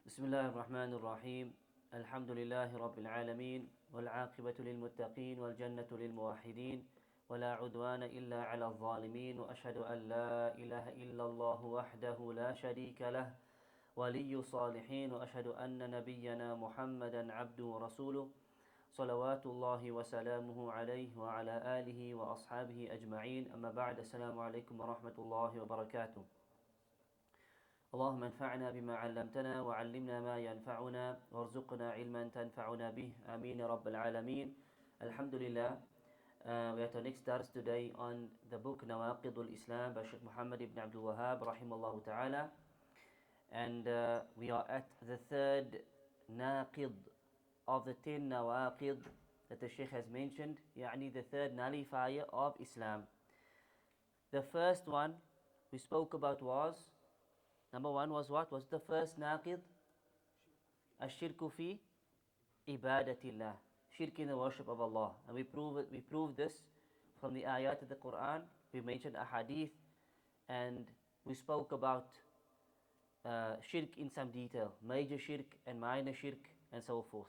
بسم الله الرحمن الرحيم الحمد لله رب العالمين والعاقبة للمتقين والجنة للموحدين ولا عدوان إلا على الظالمين وأشهد أن لا إله إلا الله وحده لا شريك له ولي الصالحين وأشهد أن نبينا محمدا عبده ورسوله صلوات الله وسلامه عليه وعلى آله وأصحابه أجمعين أما بعد السلام عليكم ورحمة الله وبركاته اللهم انفعنا بما علمتنا وعلمنا ما ينفعنا وارزقنا علما تنفعنا به آمين يا رب العالمين. Alhamdulillah, we are to next dars today on the book Nawaqid-ul-Islam by Shaykh Muhammad ibn Abdul Wahhab rahimahullah ta'ala, and we are at the third naqid of the 10 nawaqid that the Shaykh has mentioned, يعني the third nullifier of Islam. The first one we spoke about was, number one was what? Was the first naqid? Ash-shirku fi ibadatillah. Shirk in the worship of Allah. And we proved this from the ayat of the Quran. We mentioned a hadith and we spoke about shirk in some detail. Major shirk and minor shirk and so forth.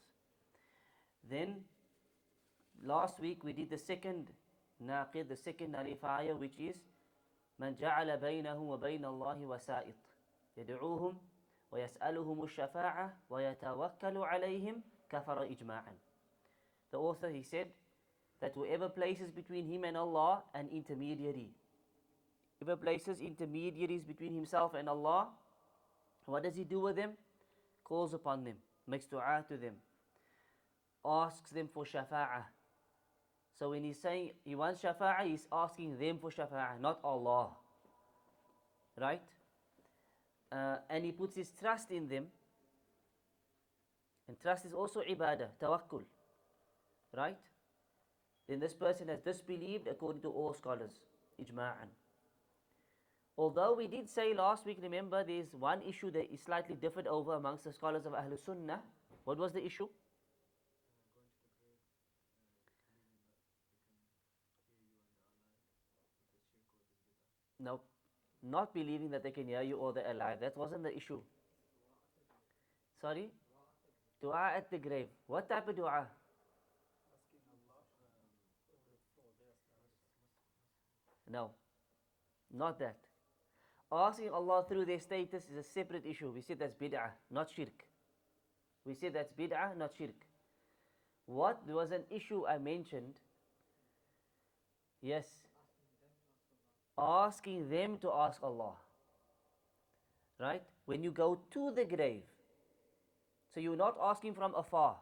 Then last week we did the second naqid, the second nullifier, which is من جعل بينه وبين الله وسائط يدعوهم ويسألهم الشفاعة ويتوكل عليهم كفر إجماعا. The author, he said that whoever places between him and Allah an intermediary, whoever places intermediaries between himself and Allah, what does he do with them? Calls upon them, makes dua to them, asks them for shafa'ah. So when he's saying he wants shafa'ah, he's asking them for shafa'ah, not Allah. Right? And he puts his trust in them. And trust is also ibadah, tawakkul. Right? Then this person has disbelieved according to all scholars, ijma'an. Although we did say last week, remember, there's one issue that is slightly different over amongst the scholars of Ahlul Sunnah. What was the issue? Going to the grave, believing that they can hear you and they're alive, if it's shirk or if it's bid'ah. No, not believing that they can hear you or they're alive. That wasn't the issue. Sorry? Dua at the grave. What type of dua? Asking Allah for their status. No, not that. Asking Allah through their status is a separate issue. We said that's bid'ah, not shirk. We said that's bid'ah, not shirk. What was an issue I mentioned? Yes. Asking them to ask Allah. Right? When you go to the grave. So you're not asking from afar.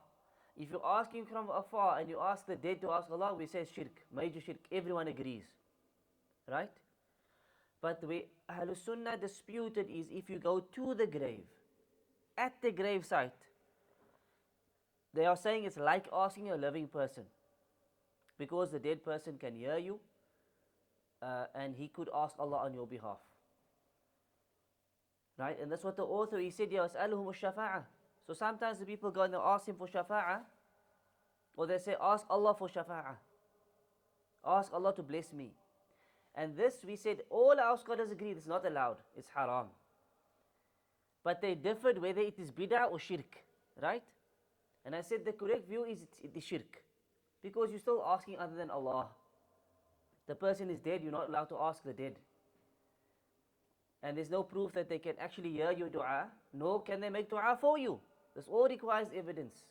If you're asking from afar and you ask the dead to ask Allah, we say shirk, major shirk. Everyone agrees. Right? But the way Ahlul Sunnah disputed is if you go to the grave, at the grave site, they are saying it's like asking a living person. Because the dead person can hear you, and he could ask Allah on your behalf. Right? And that's what the author, he said, يَسْأَلُهُمُ الشَّفَاعَةِ. So sometimes the people go and they ask him for shafa'ah, or they say, ask Allah for shafa'ah. Ask Allah to bless me. And this, we said, all our scholars agree, it's not allowed, it's haram. But they differed whether it is bid'ah or shirk. Right? And I said the correct view is it is shirk. Because you're still asking other than Allah. The person is dead, you're not allowed to ask the dead. And there's no proof that they can actually hear your dua, nor can they make dua for you. This all requires evidence.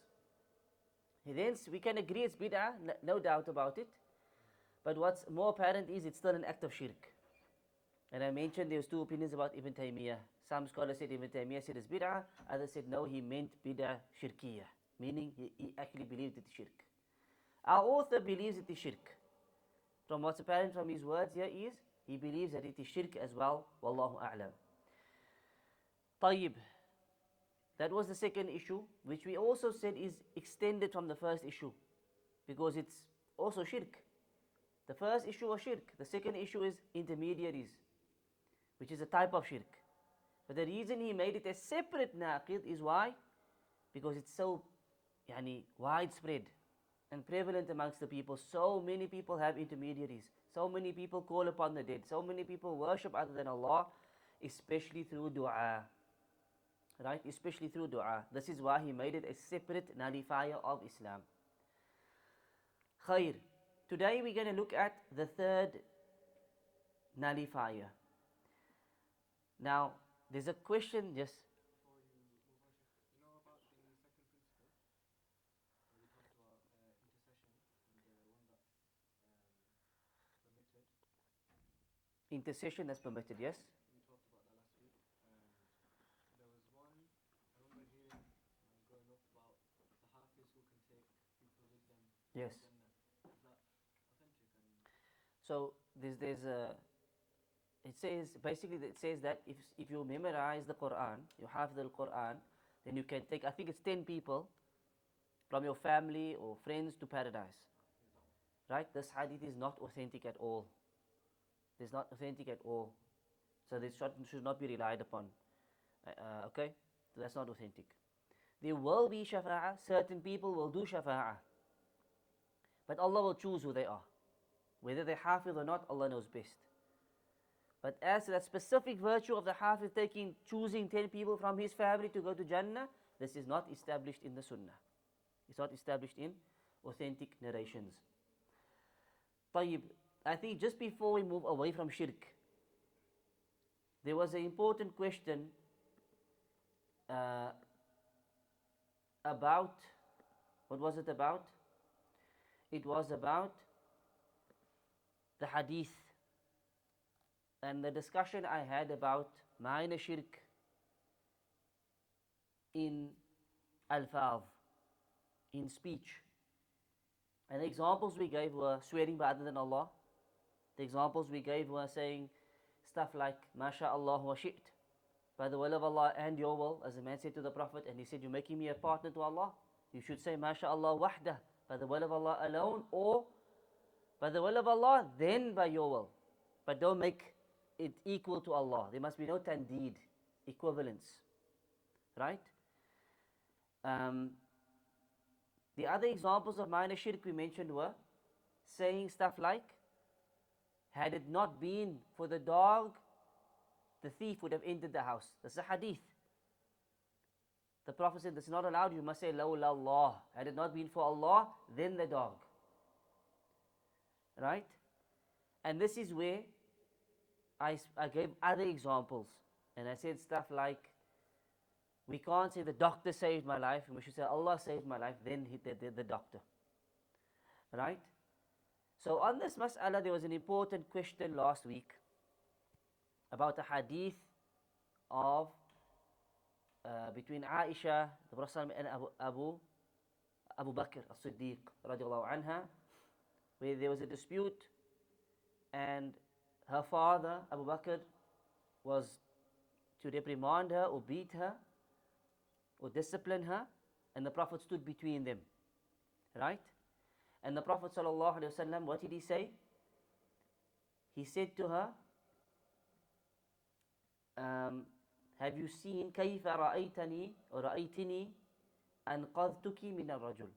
Hence, we can agree it's bid'ah, no doubt about it. But what's more apparent is it's still an act of shirk. And I mentioned there's two opinions about Ibn Taymiyyah. Some scholars said Ibn Taymiyyah said it's bid'ah, others said no, he meant bid'ah shirkiyah, meaning he actually believed it is shirk. Our author believes it is shirk. From what's apparent from his words here is, he believes that it is shirk as well. Wallahu a'lam. Tayyib. That was the second issue, which we also said is extended from the first issue, because it's also shirk. The first issue was shirk. The second issue is intermediaries, which is a type of shirk. But the reason he made it a separate naqid is why? Because it's so widespread and prevalent amongst the people. So many people have intermediaries. So many people call upon the dead. So many people worship other than Allah, especially through dua. right? Especially through dua. This is why he made it a separate nullifier of Islam. Khair. Today we're going to look at the third nullifier. Now, there's a question, just Before you move on, Sheikh, you know about the second principle where we talked about intercession and the one that's permitted. intercession that's permitted, yes? We talked about that last week, and there was one I remember hearing when I was growing up about the Hafiz who can take people with them Yes. to Jannah. Is that authentic? And So there's a, it says, basically it says that if you memorize the Quran, you have the Quran, then you can take, I think it's 10 people from your family or friends to paradise. Right? This hadith is not authentic at all. It's not authentic at all. So this should not be relied upon. Okay? So that's not authentic. There will be shafa'ah, certain people will do shafa'ah. But Allah will choose who they are. Whether they're hafiz or not, Allah knows best. But as to that specific virtue of the hafiz choosing 10 people from his family to go to Jannah, this is not established in the Sunnah. It's not established in authentic narrations. طيب, I think just before we move away from shirk, there was an important question about, what was it about? It was about the hadith and the discussion I had about minor shirk in alfaz, in speech. And the examples we gave were swearing by other than Allah. The examples we gave were saying stuff like, MashaAllah wa shi't, by the will of Allah and your will, as the man said to the Prophet, and he said, you're making me a partner to Allah. You should say, MashaAllah wahdah, by the will of Allah alone, or by the will of Allah, then by your will. But don't make it equal to Allah. There must be no tandeed, equivalence. Right? The other examples of minor shirk we mentioned were saying stuff like, had it not been for the dog, the thief would have entered the house. That's a hadith. The Prophet said, this is not allowed, you must say, lawla Allah. Had it not been for Allah, then the dog. Right? And this is where I gave other examples. And I said stuff like, we can't say the doctor saved my life, and we should say Allah saved my life, then the doctor. Right? So on this mas'ala, there was an important question last week about a hadith of between Aisha, the Prophet, and Abu Bakr as-Siddiq radiallahu anha, where there was a dispute, and her father, Abu Bakr, was to reprimand her or beat her or discipline her, and the Prophet stood between them. Right? And the Prophet sallallahu alaihi wasallam, what did he say? He said to her, have you seen كيف رأيتني or رأيتني أنقذتك من الرجل?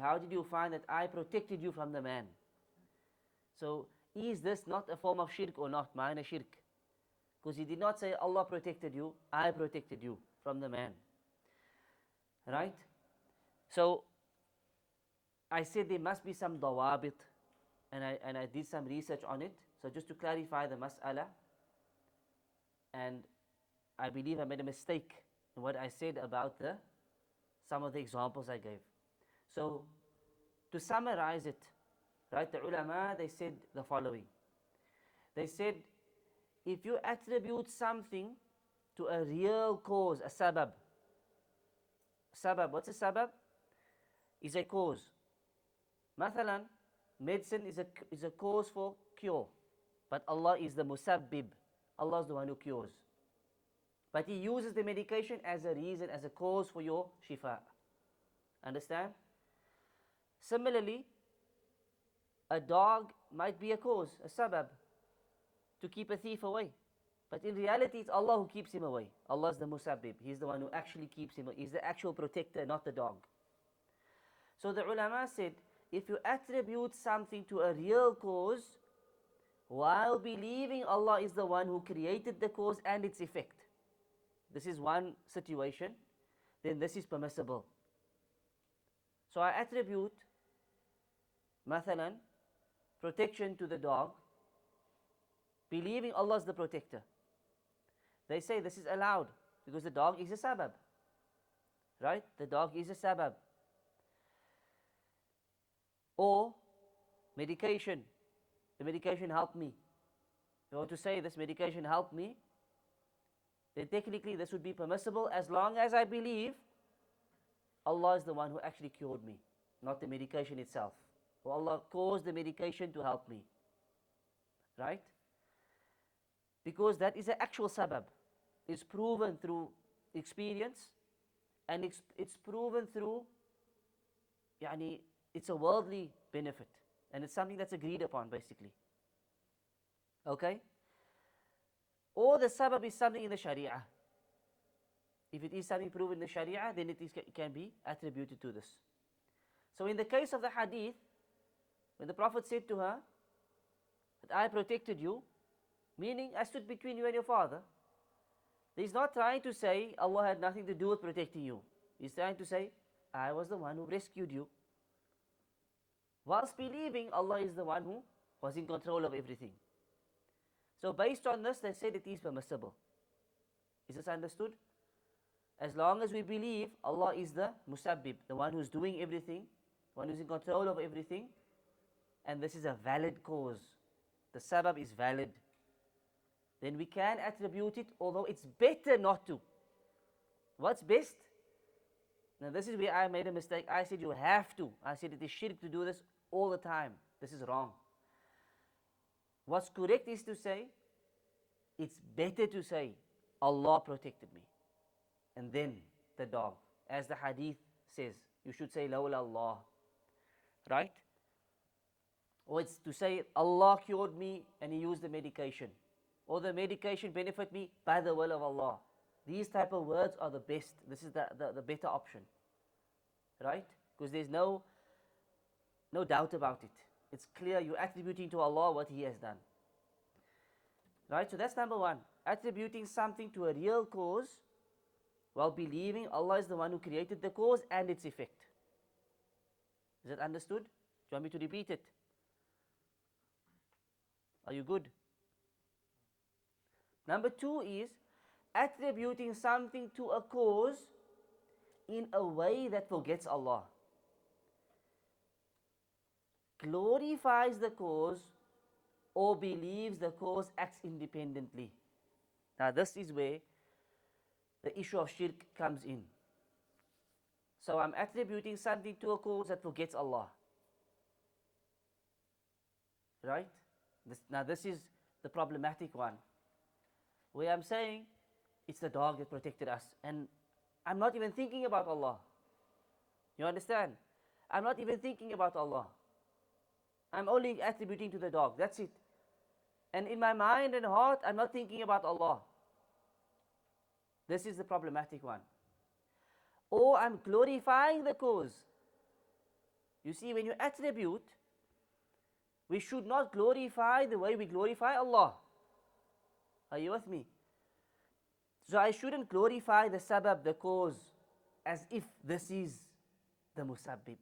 How did you find that I protected you from the man? So, is this not a form of shirk or not? Minor shirk. Because he did not say Allah protected you, I protected you from the man. Right? So, I said there must be some dawabit, and I did some research on it. So just to clarify the mas'ala, and I believe I made a mistake in what I said about some of the examples I gave. So to summarize it, right, the ulama, they said the following. They said, if you attribute something to a real cause, a sabab. Sabab, what's a sabab? Is a cause. Mathalan, medicine is a cause for cure. But Allah is the musabbib. Allah is the one who cures. But He uses the medication as a reason, as a cause for your shifa. Understand? Similarly, a dog might be a cause, a sabab, to keep a thief away. But in reality, it's Allah who keeps him away. Allah is the musabbib. He's the one who actually keeps him away. He's the actual protector, not the dog. So the ulama said, if you attribute something to a real cause, while believing Allah is the one who created the cause and its effect, this is one situation, then this is permissible. So I attribute, mathalan, protection to the dog, believing Allah is the protector. They say this is allowed because the dog is a sabab. Right? The dog is a sabab. Or medication. The medication helped me. If I want to say this medication helped me, then technically this would be permissible as long as I believe Allah is the one who actually cured me, not the medication itself. Or Allah caused the medication to help me. Right? Because that is an actual sabab. It's proven through experience, and it's proven through, it's a worldly benefit, and it's something that's agreed upon basically. Okay? Or the sabab is something in the Sharia. If it is something proven in the Sharia, then it can be attributed to this. So in the case of the hadith, when the Prophet said to her that I protected you, meaning I stood between you and your father, he's not trying to say Allah had nothing to do with protecting you. He's trying to say, I was the one who rescued you, whilst believing Allah is the one who was in control of everything. So based on this, they said it is permissible. Is this understood? As long as we believe Allah is the musabbib, the one who's doing everything, the one who's in control of everything, and this is a valid cause, the sabab is valid, then we can attribute it, although it's better not to. What's best? Now this is where I made a mistake. I said you have to. I said it is shirk to do this all the time. This is wrong. What's correct is to say, it's better to say, Allah protected me. And then the dog. As the hadith says, you should say, Lawla Allah. Right? Or it's to say, Allah cured me and He used the medication. Or the medication benefit me by the will of Allah. These type of words are the best. This is the better option. Right? Because there's no doubt about it. It's clear you're attributing to Allah what He has done. Right? So that's number one. Attributing something to a real cause while believing Allah is the one who created the cause and its effect. Is that understood? Do you want me to repeat it? Are you good? Number two is attributing something to a cause in a way that forgets Allah, glorifies the cause, or believes the cause acts independently. Now this is where the issue of shirk comes in. So I'm attributing something to a cause that forgets Allah. Right? Now this is the problematic one, where I'm saying it's the dog that protected us, and I'm not even thinking about Allah. You understand? I'm not even thinking about Allah. I'm only attributing to the dog. That's it. And in my mind and heart, I'm not thinking about Allah. This is the problematic one. Or I'm glorifying the cause. You see, when you attribute, we should not glorify the way we glorify Allah. Are you with me? So I shouldn't glorify the sabab, the cause, as if this is the musabbib,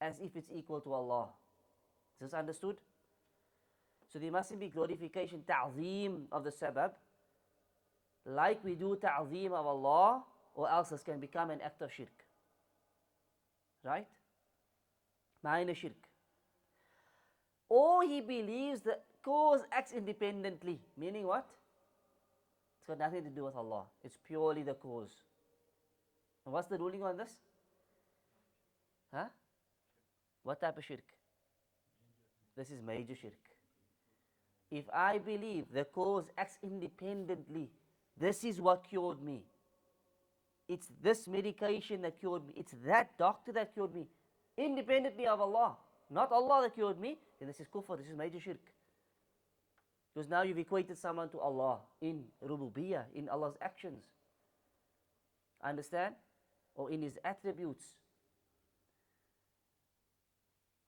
as if it's equal to Allah. Is this understood? So there mustn't be glorification, ta'zeem of the sabab, like we do ta'zeem of Allah, or else this can become an act of shirk. Right? Minor shirk. Or he believes the cause acts independently. Meaning what? It's got nothing to do with Allah. It's purely the cause. And what's the ruling on this? Huh? What type of shirk? This is major shirk. If I believe the cause acts independently, this is what cured me, it's this medication that cured me, it's that doctor that cured me, independently of Allah, not Allah that cured me, then this is kufr, this is major shirk. Because now you've equated someone to Allah in rububiyyah, in Allah's actions. Understand? Or in His attributes.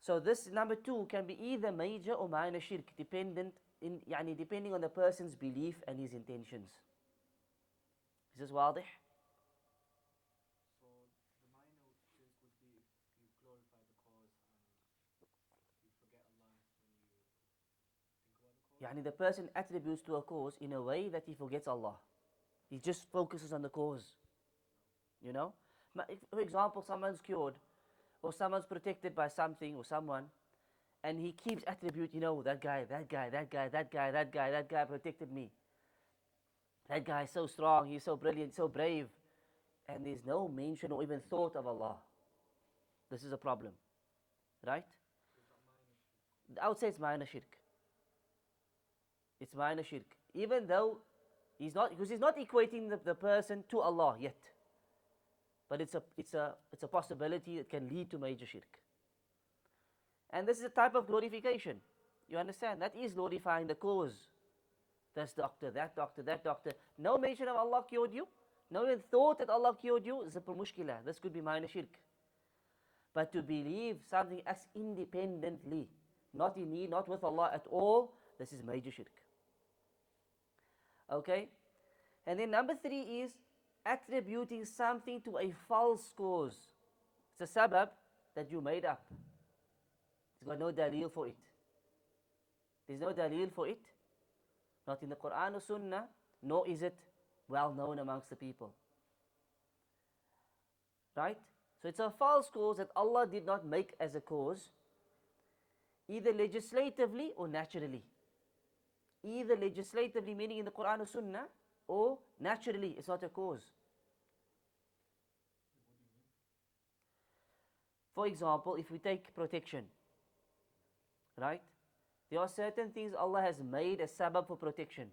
So this number two can be either major or minor shirk, depending on the person's belief and his intentions. Is this wadih? So the minor shirk would be if you glorify the cause and you forget Allah when you think about the cause. Yani the person attributes to a cause in a way that he forgets Allah. He just focuses on the cause. You know? For example, someone's cured or someone's protected by something or someone, and he keeps attribute, that guy protected me. That guy is so strong, he's so brilliant, so brave. And there's no mention or even thought of Allah. This is a problem. Right? I would say it's minor shirk. It's minor shirk. Even though because he's not equating the person to Allah yet. But it's a possibility that can lead to major shirk. And this is a type of glorification. You understand? That is glorifying the cause. This doctor, that doctor, that doctor. No mention of Allah cured you. No even thought that Allah cured you. Is a mushkila. This could be minor shirk. But to believe something as independently, not in need, not with Allah at all, this is major shirk. Okay? And then number 3 is attributing something to a false cause. It's a sabab that you made up. It's got no dalil for it. There's no dalil for it. Not in the Quran or Sunnah, nor is it well known amongst the people. Right? So it's a false cause that Allah did not make as a cause, either legislatively or naturally. Either legislatively, meaning in the Quran or Sunnah, or naturally, it's not a cause. For example, if we take protection, right? There are certain things Allah has made as sabab for protection.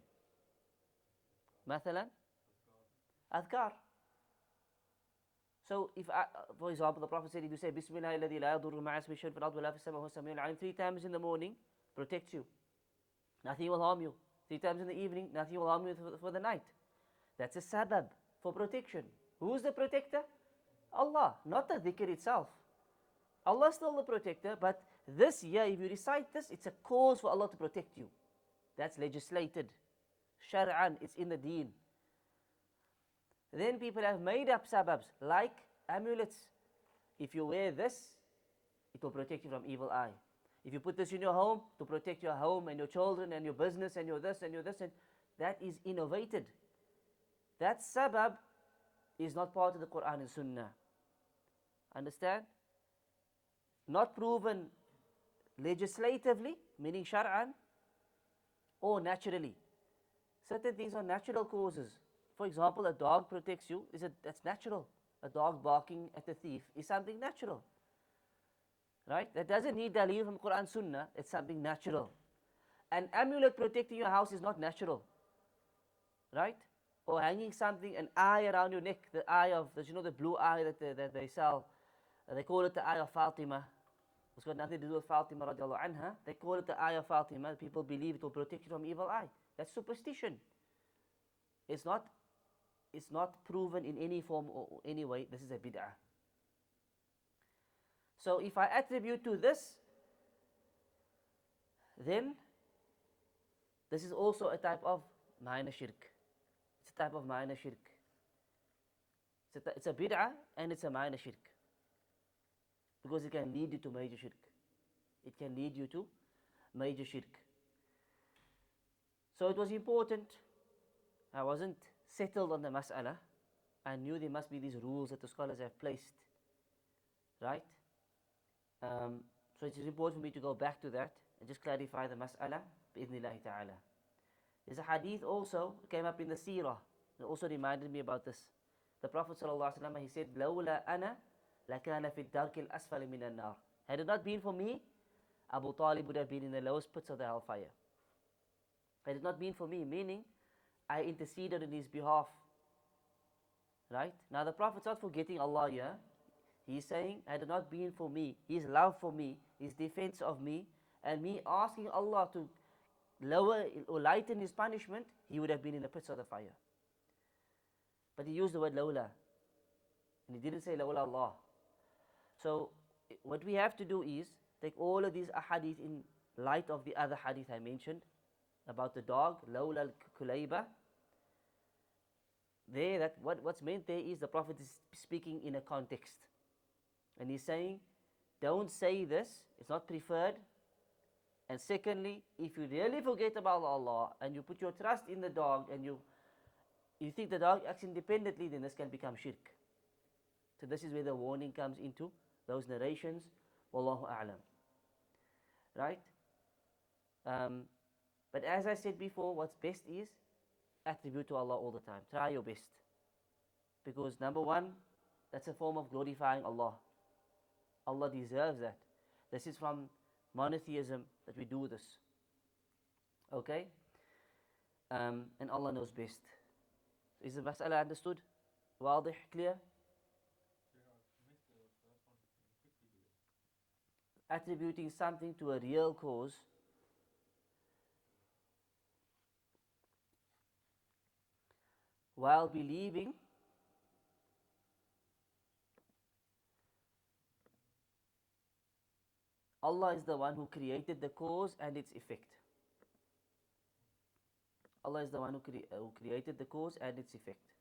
Mathalan, adhkar. So, for example, the Prophet said, if you say Bismillah alladhi la yadurru ma'a ismihi shay'un fil ardi wa la fis samaa'i wa huwa as-sami'ul 'alim 3 times in the morning, protects you. Nothing will harm you. 3 times in the evening, nothing will harm you for the night. That's a sabab for protection. Who's the protector? Allah, not the dhikr itself. Allah is still the protector, but this year, if you recite this, it's a cause for Allah to protect you. That's legislated. Shar'an, it's in the deen. Then people have made up sababs, like amulets. If you wear this, it will protect you from evil eye. If you put this in your home, to protect your home and your children and your business and your this and your this, and that is innovated. That sabab is not part of the Quran and Sunnah. Understand? Not proven legislatively, meaning shar'an, or naturally. Certain things are natural causes. For example, a dog protects you, that's natural. A dog barking at a thief is something natural. Right? That doesn't need dalil from Quran Sunnah, it's something natural. An amulet protecting your house is not natural. Right? Or hanging something, an eye around your neck, the eye of, the blue eye that they sell. They call it the eye of Fatima. It's got nothing to do with Fatima radiallahu anha. They call it the eye of Fatima. People believe it will protect you from evil eye. That's superstition. It's not proven in any form or any way. This is a bid'ah. So if I attribute to this, then this is also a type of minor shirk. It's a type of minor shirk. It's a bid'ah and it's a minor shirk. Because it can lead you to major shirk. It can lead you to major shirk. So it was important. I wasn't settled on the mas'ala. I knew there must be these rules that the scholars have placed. Right? So it is important for me to go back to that and just clarify the mas'ala bi'idhnillahi ta'ala. There's a hadith also, came up in the seerah. It also reminded me about this. The Prophet ﷺ, he said, لَوْلَا أَنَا لَكَانَ فِي الدَّرْكِ الْأَسْفَلِ مِنَ النَّارِ. Had it not been for me, Abu Talib would have been in the lowest pits of the hellfire. Had it not been for me, meaning I interceded in his behalf. Right? Now the Prophet's not forgetting Allah here. He's saying, had it not been for me, his love for me, his defense of me, and me asking Allah to lower or lighten his punishment, he would have been in the pits of the fire. But he used the word lawla. And he didn't say lawla Allah. So what we have to do is take all of these ahadith in light of the other hadith I mentioned about the dog, lawla al-kulayba, there, that what's meant there is the Prophet is speaking in a context. And he's saying, don't say this, it's not preferred. And secondly, if you really forget about Allah and you put your trust in the dog and you think the dog acts independently, then this can become shirk. So this is where the warning comes into those narrations. Wallahu a'lam. Right? But as I said before, what's best is attribute to Allah all the time. Try your best. Because number one, that's a form of glorifying Allah. Allah deserves that. This is from monotheism that we do this. Okay? And Allah knows best. Is the mas'ala understood? Wadih, clear? Attributing something to a real cause while believing Allah is the one who created the cause and its effect. Allah is the one who created the cause and its effect.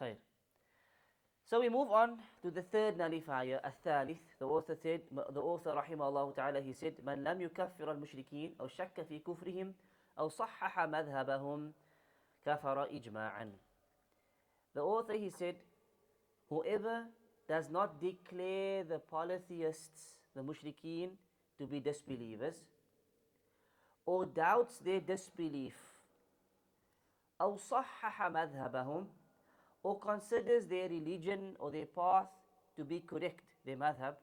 Khair. So we move on to the third nullifier, الثالث. The author said, rahimahullah ta'ala, he said, من لم يكفر المشركين أو شك في كفرهم أو صحح مذهبهم كفر إجماعا. The author, he said, whoever does not declare the polytheists, the mushrikeen, to be disbelievers, or doubts their disbelief, أو صحح مذهبهم, or considers their religion or their path to be correct, their madhab,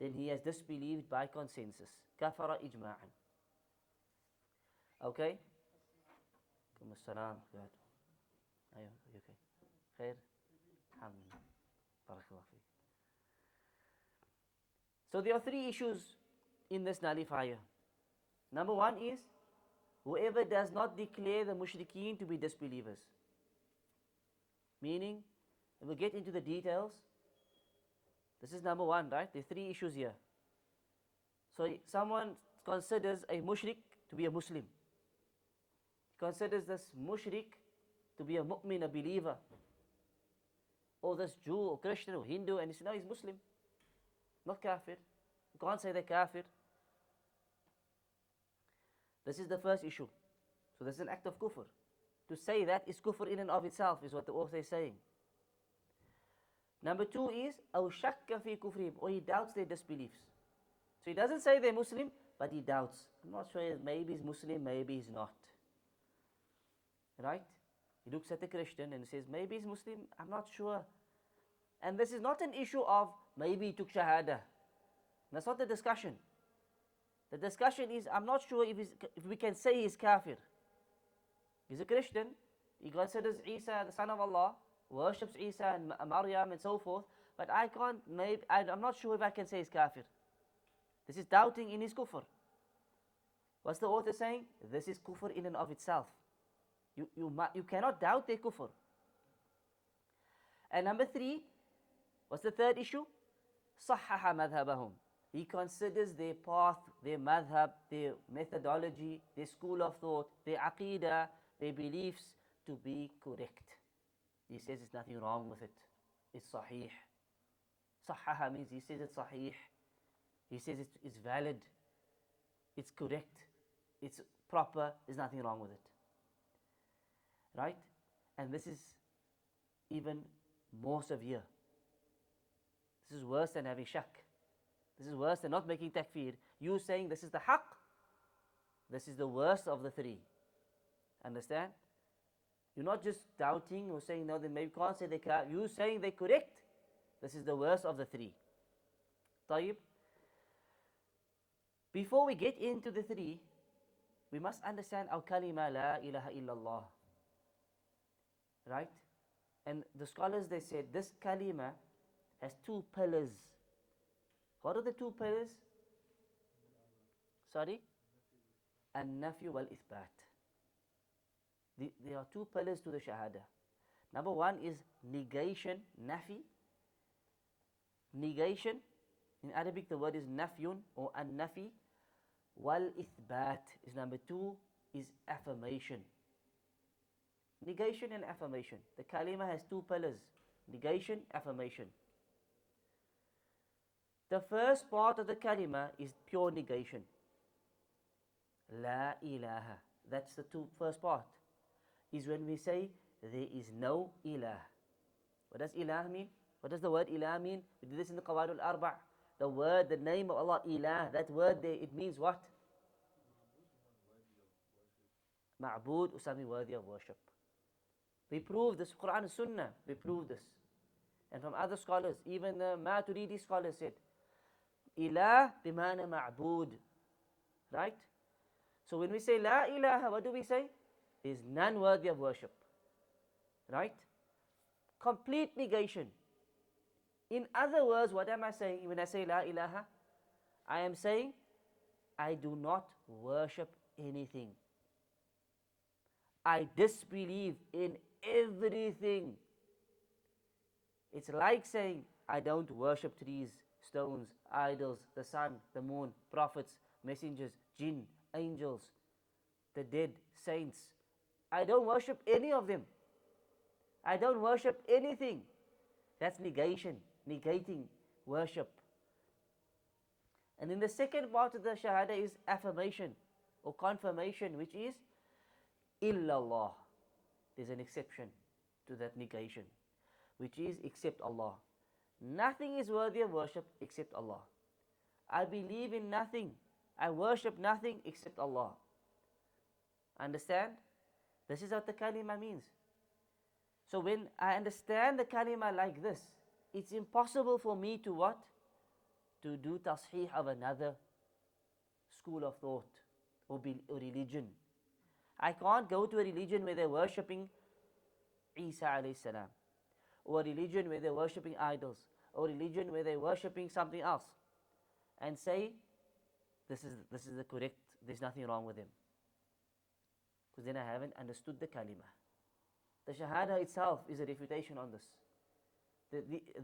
then he has disbelieved by consensus. Kafara ijma'an. Okay? Assalam. Ayo, you okay? Khair? Alhamdulillah. Barakallah feek. So there are three issues in this nullifier. Number one is, whoever does not declare the mushrikeen to be disbelievers. Meaning, we'll get into the details. This is number one, right? There are three issues here. So someone considers a mushrik to be a Muslim. He considers this mushrik to be a mu'min, a believer. Or this Jew or Christian or Hindu, and he says, no, he's Muslim. Not kafir. You can't say they're kafir. This is the first issue. So this is an act of kufr. To say that is kufr in and of itself, is what the author is saying. Number two is, أَوْ شَكَّ فِي كُفْرِهِمْ, or he doubts their disbeliefs. So he doesn't say they're Muslim, but he doubts. I'm not sure, maybe he's Muslim, maybe he's not. Right? He looks at the Christian and says, maybe he's Muslim, I'm not sure. And this is not an issue of maybe he took Shahadah. That's not the discussion. The discussion is, I'm not sure if we can say he's kafir. He's a Christian, he considers Isa the son of Allah, worships Isa and Maryam and so forth, but I'm not sure if I can say he's kafir. This is doubting in his kufr. What's the author saying? This is kufr in and of itself. You cannot doubt their kufr. And number three, what's the third issue? صحح مذهبهم. He considers their path, their madhab, their methodology, their school of thought, their aqidah, their beliefs to be correct. He says there's nothing wrong with it. It's sahih. Sahaha means he says it's sahih. He says it's valid. It's correct. It's proper. There's nothing wrong with it. Right? And this is even more severe. This is worse than having shak. This is worse than not making takfeer. You saying this is the haqq. This is the worst of the three. Understand? You're not just doubting or saying, no, they maybe can't say they can't. You saying they're correct. This is the worst of the three. Tayyib. Before we get into the three, we must understand our kalima la ilaha illallah. Right? And the scholars, they said, this kalima has two pillars. What are the two pillars? Sorry? An-nafyu wal-ithbat. There are two pillars to the Shahadah. Number one is negation, nafi. Negation. In Arabic, the word is nafyun or an-nafi. Wal-ithbat is number two, is affirmation. Negation and affirmation. The kalima has two pillars: negation, affirmation. The first part of the kalima is pure negation. La ilaha. That's the first part. Is when we say there is no ilah. What does ilah mean? What does the word ilah mean? We did this in the Qawaid al-Arba'. The word, the name of Allah, ilah, that word there, it means what? Ma'bud, Usami, worthy of worship. We prove this, Quran and Sunnah, we prove this. And from other scholars, even the Maturidi scholars said, ilah bimana ma'bud. Right? So when we say la ilaha, what do we say? There is none worthy of worship. Right? Complete negation. In other words, what am I saying when I say la ilaha? I am saying I do not worship anything. I disbelieve in everything. It's like saying I don't worship trees, stones, idols, the sun, the moon, prophets, messengers, jinn, angels, the dead, saints. I don't worship any of them. I don't worship anything. That's negation, negating worship. And then the second part of the Shahadah is affirmation or confirmation, which is illallah. There's an exception to that negation, which is except Allah. Nothing is worthy of worship except Allah. I believe in nothing. I worship nothing except Allah. Understand? This is what the kalima means. So when I understand the kalima like this, it's impossible for me to what? To do tasheeh of another school of thought or religion. I can't go to a religion where they're worshipping Isa alayhi salam, or a religion where they're worshipping idols, or a religion where they're worshipping something else, and say, this is the correct, there's nothing wrong with them. Because then I haven't understood the kalima. The Shahadah itself is a refutation on this.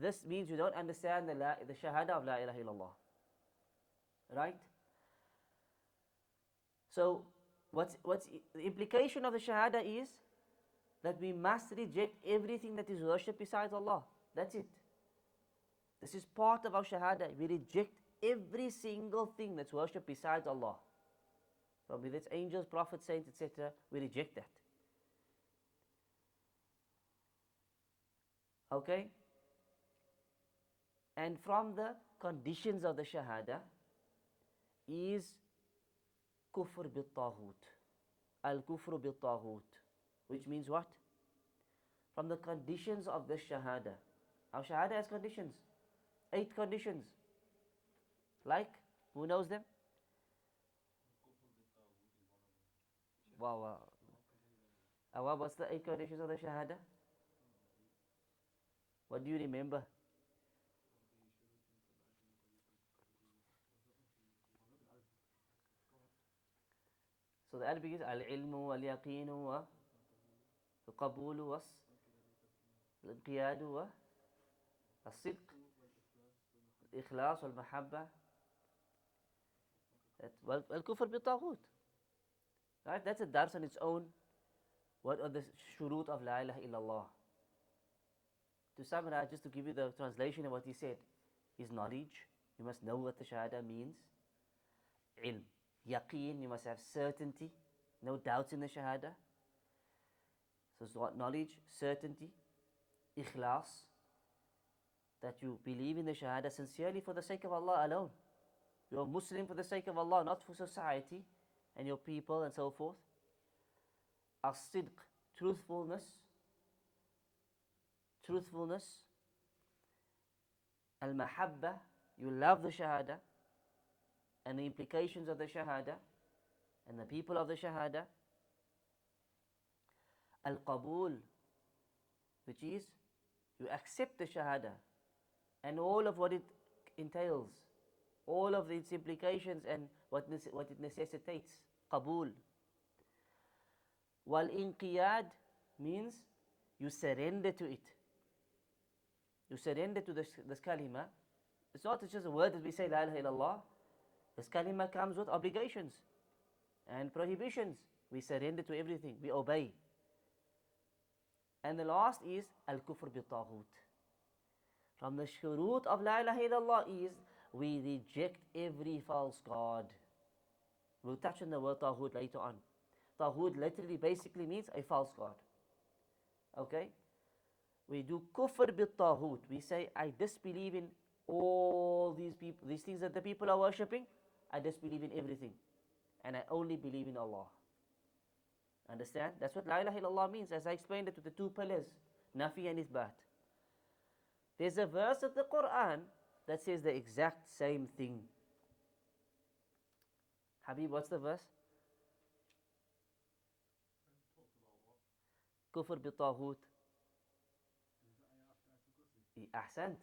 This means you don't understand the Shahadah of La ilaha illallah. Right? So, what's the implication of the Shahadah is that we must reject everything that is worshipped besides Allah. That's it. This is part of our Shahadah. We reject every single thing that's worshipped besides Allah. Probably that's angels, prophets, saints, etc. We reject that. Okay? And from the conditions of the Shahadah is Kufr bit-Taghoot. Al-Kufr bit-Taghoot. Which means what? From the conditions of the Shahadah. Our Shahadah has conditions. 8 conditions. Like? Who knows them? Wow. Awab, what's the 8 conditions of the Shahadah? What do you remember? So the Arabic is al-ilmu wal-yaqeenu wal-qabulu wal-inqiyadu wal-sidq, al-ikhlas wal-mahabba, wal-kufr bit-Taghoot. Right? That's a dars on its own. What are the shurut of La ilaha illallah? To summarize, just to give you the translation of what he said, is knowledge. You must know what the Shahadah means. Ilm. Yaqeen, you must have certainty. No doubts in the Shahadah. So it's what? Knowledge, certainty. Ikhlas. That you believe in the Shahadah sincerely for the sake of Allah alone. You're a Muslim for the sake of Allah, not for society and your people and so forth. As-sidq, truthfulness. Al-mahabba, you love the Shahadah and the implications of the Shahadah and the people of the Shahadah. Al-qabul, which is you accept the Shahadah and all of what it entails, all of its implications and what it necessitates. Qabul. Wal-inqiyad means you surrender to it. You surrender to this kalima. It's not just a word that we say, La ilaha illallah. This kalima comes with obligations and prohibitions. We surrender to everything. We obey. And the last is al-kufr bit-Taghoot. From the shurut of la ilaha illallah is we reject every false god. We'll touch on the word Taghoot later on. Taghoot literally basically means a false god. Okay? We do kufr bit-Taghoot. We say, I disbelieve in all these people, these things that the people are worshipping. I disbelieve in everything. And I only believe in Allah. Understand? That's what la ilaha illallah means, as I explained it with the two pillars, nafi and ithbat. There's a verse of the Quran that says the exact same thing. Habib, what's the verse? Kufr bit-Taghoot. Ahsant.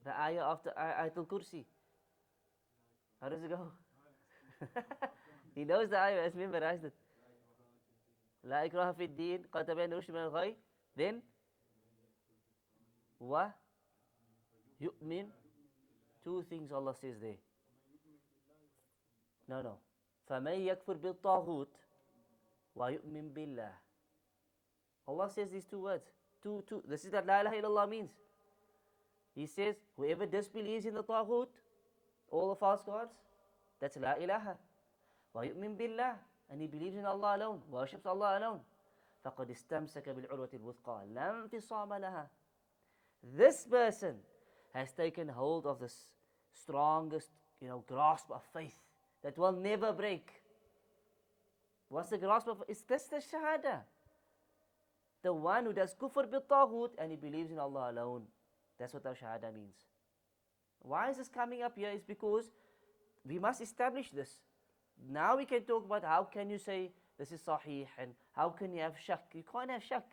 The ayah after Ayatul Kursi. How does it go? He knows the ayah, has memorized it. La ikraha fi ddin, qad tabayyana rushd min al-ghayy. Then, wa yu'min. Two things Allah says there. No. فَمَن يَكْفُرْ بِالطَّاغُوتِ وَيُؤْمِن بِاللَّهِ. Allah says these two words. Two. This is what la ilaha illallah means. He says, whoever disbelieves in the Taghoot, all the false gods, that's la ilaha. وَيُؤْمِن بِاللَّهِ. And he believes in Allah alone, worships Allah alone. فَقَدْ اسْتَمْسَكَ بِالْعُرْوَةِ الْوُثْقَى لَا انْفِصَامَ لَهَا. This person has taken hold of the strongest, grasp of faith that will never break. What's the grasp of? Is this the Shahadah? The one who does kufr bit-Taghoot and he believes in Allah alone. That's what our Shahadah means. Why is this coming up here? Is because we must establish this. Now we can talk about how can you say this is sahih and how can you have shak. You can't have shak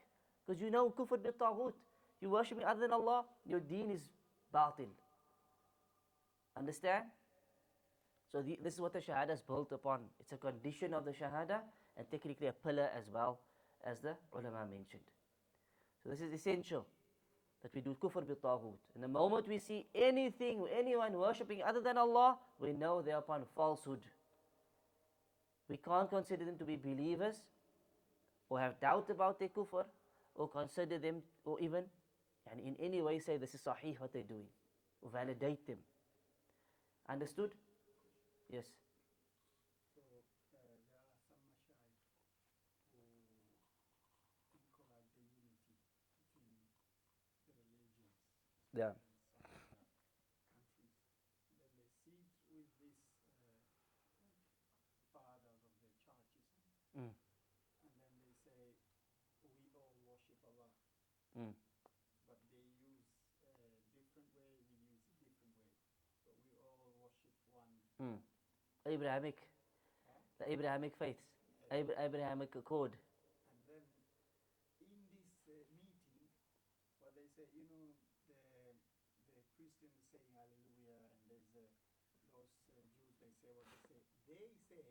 because you know kufr bit-Taghoot. You're worshipping other than Allah, your deen is batil. Understand? So this is what the Shahada is built upon. It's a condition of the Shahada and technically a pillar as well, as the ulama mentioned. So this is essential, that we do kufr bit-Taghoot. And the moment we see anything, anyone worshipping other than Allah, we know they are upon falsehood. We can't consider them to be believers, or have doubt about their kufr, or consider them, or even and in any way say this is sahih what they're doing, or validate them. Understood? Yes. So there are some mashayikh who incorporate the unity between the religions Yeah. in some countries. Then they sit with these fathers of the churches, Mm. and then they say, we all worship Allah. Mm. But they use a different way, we use a different way. But we all worship one. Mm. Abrahamic, the Abrahamic faiths, Abrahamic code. And then in this meeting, what they say, the Christians saying hallelujah, and there's those Jews, they say what they say. They say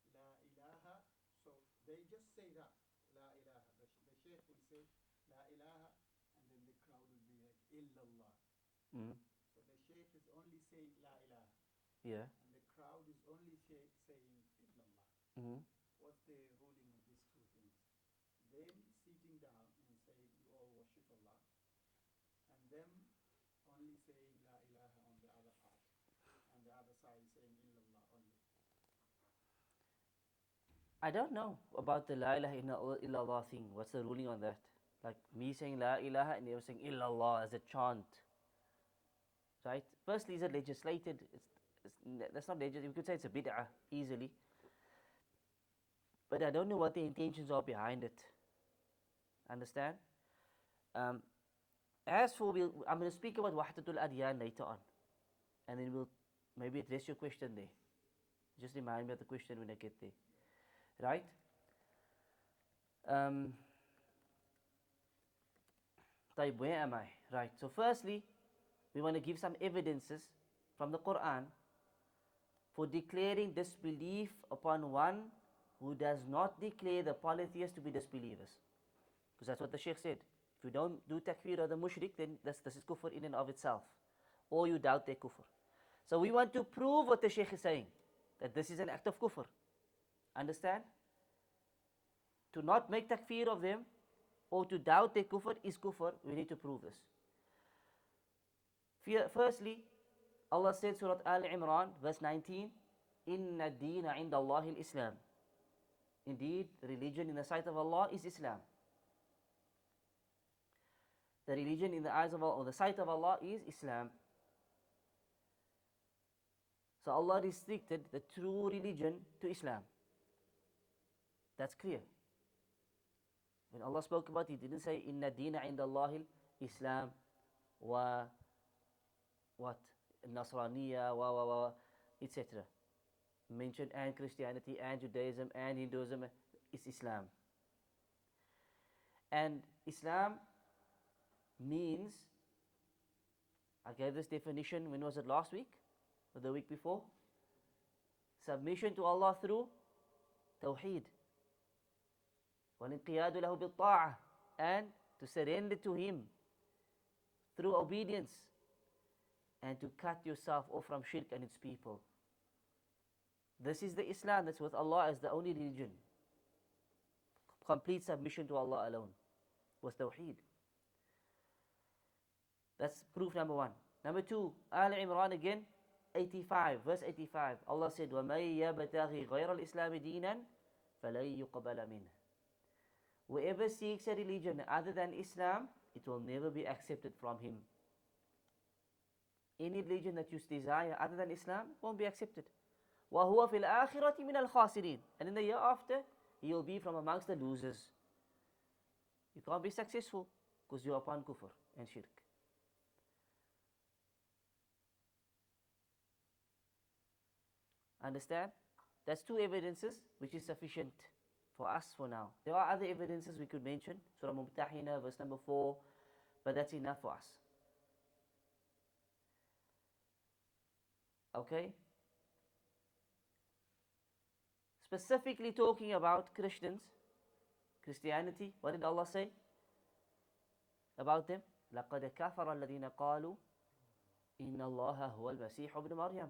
la ilaha, so they just say that, la ilaha. The sheikh will say la ilaha, and then the crowd will be like illallah. Mm. So the sheikh is only saying la ilaha. Yeah. And the crowd is only saying illallah. Mm. What's the ruling of these two things? Them sitting down and saying you all worship Allah, and them only saying la ilaha on the other part, and the other side saying illallah only. I don't know about the la ilaha illallah thing. What's the ruling on that? Like me saying la ilaha and they were saying illallah as a chant. Right? Firstly, is it legislated? That's not legislated. You could say it's a bid'ah easily. But I don't know what the intentions are behind it. Understand? As for, I'm going to speak about Wahdatul-Adyaan later on. And then we'll maybe address your question there. Just remind me of the question when I get there. Right? Where am I? Right. So firstly, we want to give some evidences from the Quran for declaring disbelief upon one who does not declare the polytheists to be disbelievers. Because that's what the Shaykh said. If you don't do takfeer or the mushrik, then this is kufr in and of itself. Or you doubt their kufr. So we want to prove what the Shaykh is saying, that this is an act of kufr. Understand? To not make takfeer of them or to doubt their kufr is kufr, we need to prove this. Firstly, Allah said, Surah Al-Imran, verse 19, Inna deena inda Allahi al-Islam. Indeed, the religion in the sight of Allah is Islam. The religion in the eyes of Allah, or the sight of Allah, is Islam. So Allah restricted the true religion to Islam. That's clear. When Allah spoke about it, He didn't say, Inna deena inda Allahi al-Islam wa what? Nasraniya, etc. Mentioned and Christianity and Judaism and Hinduism is Islam. And Islam means, I gave this definition, when was it, last week? Or the week before? Submission to Allah through Tawheed. وَالْإِنْقِيَادُ لَهُ بِالطَّاعَةِ, and to surrender to Him through obedience, and to cut yourself off from shirk and its people. This is the Islam that's with Allah as the only religion. Complete submission to Allah alone, was Tawheed. That's proof number one. Number two, Al-Imran again, 85, verse 85. Allah said, وَمَن يَبْتَغِي غَيْرَ الْإِسْلَامِ دِينًا فَلَن يُقْبَلَ مِنْهُ. Whoever seeks a religion other than Islam, it will never be accepted from him. Any religion that you desire other than Islam won't be accepted. وَهُوَ فِي الْآخِرَةِ مِنَ الْخَاسِرِينَ. And in the year after, he will be from amongst the losers. You can't be successful because you're upon kufr and shirk. Understand? That's two evidences which is sufficient for us for now. There are other evidences we could mention. Surah Mumtahina, verse number 4. But that's enough for us. Okay? Specifically talking about Christianity, what did Allah say about them? لَقَدْ كَفَرَ الَّذِينَ قَالُوا إِنَّ اللَّهَ هُوَ الْمَسِيحُ ابْنُ مَرْيَمَ.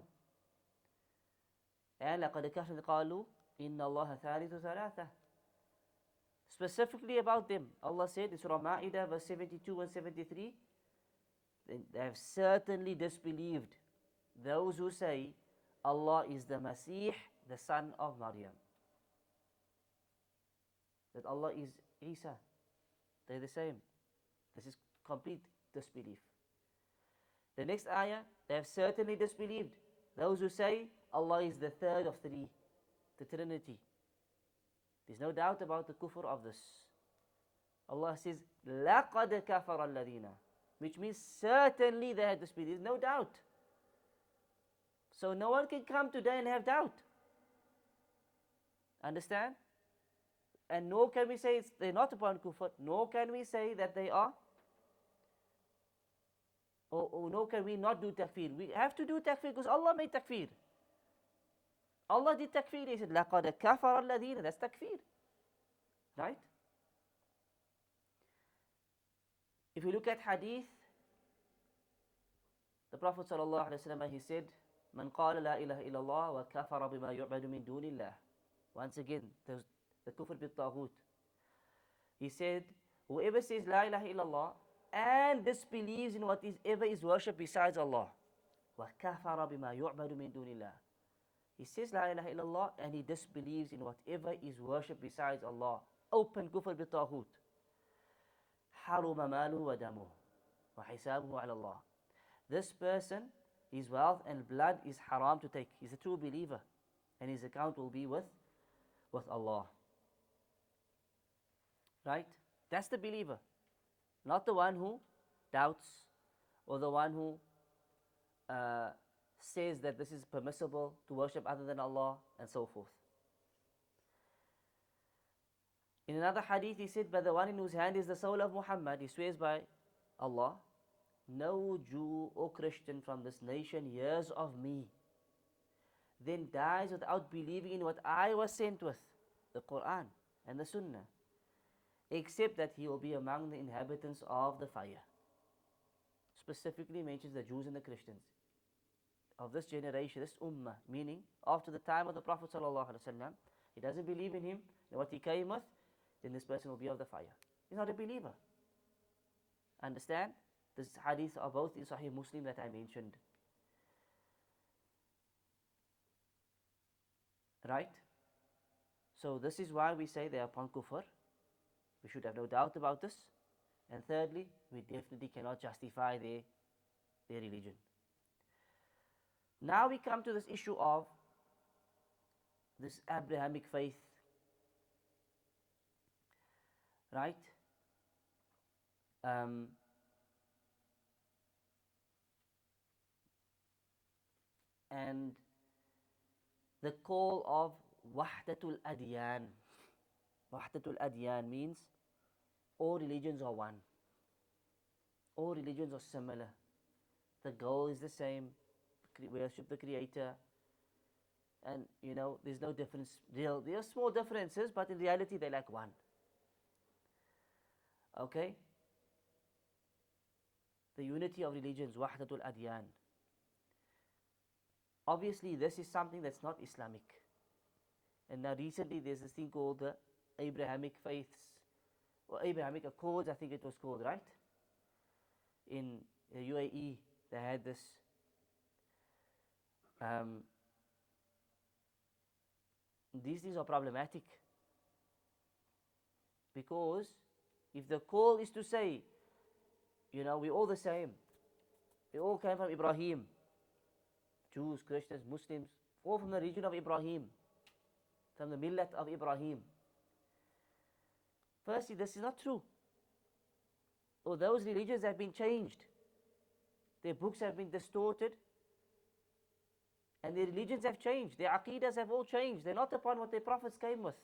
And لَقَدْ كَفَرَ قَالُوا إِنَّ اللَّهَ ثَالِثُ ثَلَاثَةٍ. Specifically about them, Allah said in Surah Ma'idah, verse 72 and 73, they have certainly disbelieved those who say Allah is the Masih, the son of Maryam. That Allah is Isa. They're the same. This is complete disbelief. The next ayah, they have certainly disbelieved those who say Allah is the third of three, the Trinity. There's no doubt about the kufr of this. Allah says, لَقَدْ كَفَرَ الَّذِينَ, which means certainly they had disbelieved. There's no doubt. So no one can come today and have doubt. Understand? And nor can we say they're not upon kufr, nor can we say that they are, or nor can we not do takfir. We have to do takfir because Allah made takfir. Allah did takfir. He said, لَقَدْ كَفَرَ الَّذِينَ. That's takfir. Right? If you look at hadith, the Prophet ﷺ, he said, مَنْ قَالَ لَا إِلَهَ إِلَّا اللَّهِ وَكَفَرَ بِمَا يُعْبَدُ مِن دُونِ اللَّهِ. Once again, there's the Kufr bit-Taghoot. He said, whoever says La ilaha illallah and disbelieves in whatever is worshipped besides Allah, وَكَفَرَ بِمَا يُعْبَدُ مِن دُونِ اللَّهِ. He says La ilaha illallah and he disbelieves in whatever is worshipped besides Allah. Open Kufr bit-Taghoot. حَرُمَ مَالُهُ وَدَمُهُ وَحِسَابُهُ عَلَى اللَّهِ. This person, his wealth and blood is haram to take. He's a true believer and his account will be with Allah. Right? That's the believer. Not the one who doubts or the one who says that this is permissible to worship other than Allah and so forth. In another hadith he said, by the one in whose hand is the soul of Muhammad, he swears by Allah, no Jew or Christian from this nation hears of me, then dies without believing in what I was sent with, the Qur'an and the Sunnah, except that he will be among the inhabitants of the fire. Specifically mentions the Jews and the Christians of this generation, this ummah, meaning after the time of the Prophet ﷺ, he doesn't believe in him and what he came with, then this person will be of the fire. He's not a believer. Understand? This hadith are both in Sahih Muslim that I mentioned. Right? So this is why we say they are upon kufr. We should have no doubt about this. And thirdly, we definitely cannot justify their religion. Now we come to this issue of this Abrahamic faith. Right? And the call of Wahdatul-Adyaan. Wahdatul-Adyaan means all religions are one. All religions are similar. The goal is the same. Worship the Creator. And, there's no difference. There are small differences, but in reality, they're like one. Okay? The unity of religions, Wahdatul-Adyaan. Obviously, this is something that's not Islamic. And now recently, there's this thing called the Abrahamic faiths, or Abrahamic Accords, I think it was called, right? In UAE, they had this. These things are problematic. Because if the call is to say, we're all the same. We all came from Ibrahim. Jews, Christians, Muslims, all from the region of Ibrahim. From the millat of Ibrahim. Firstly, this is not true. Or those religions have been changed. Their books have been distorted. And their religions have changed. Their aqidas have all changed. They're not upon what their prophets came with.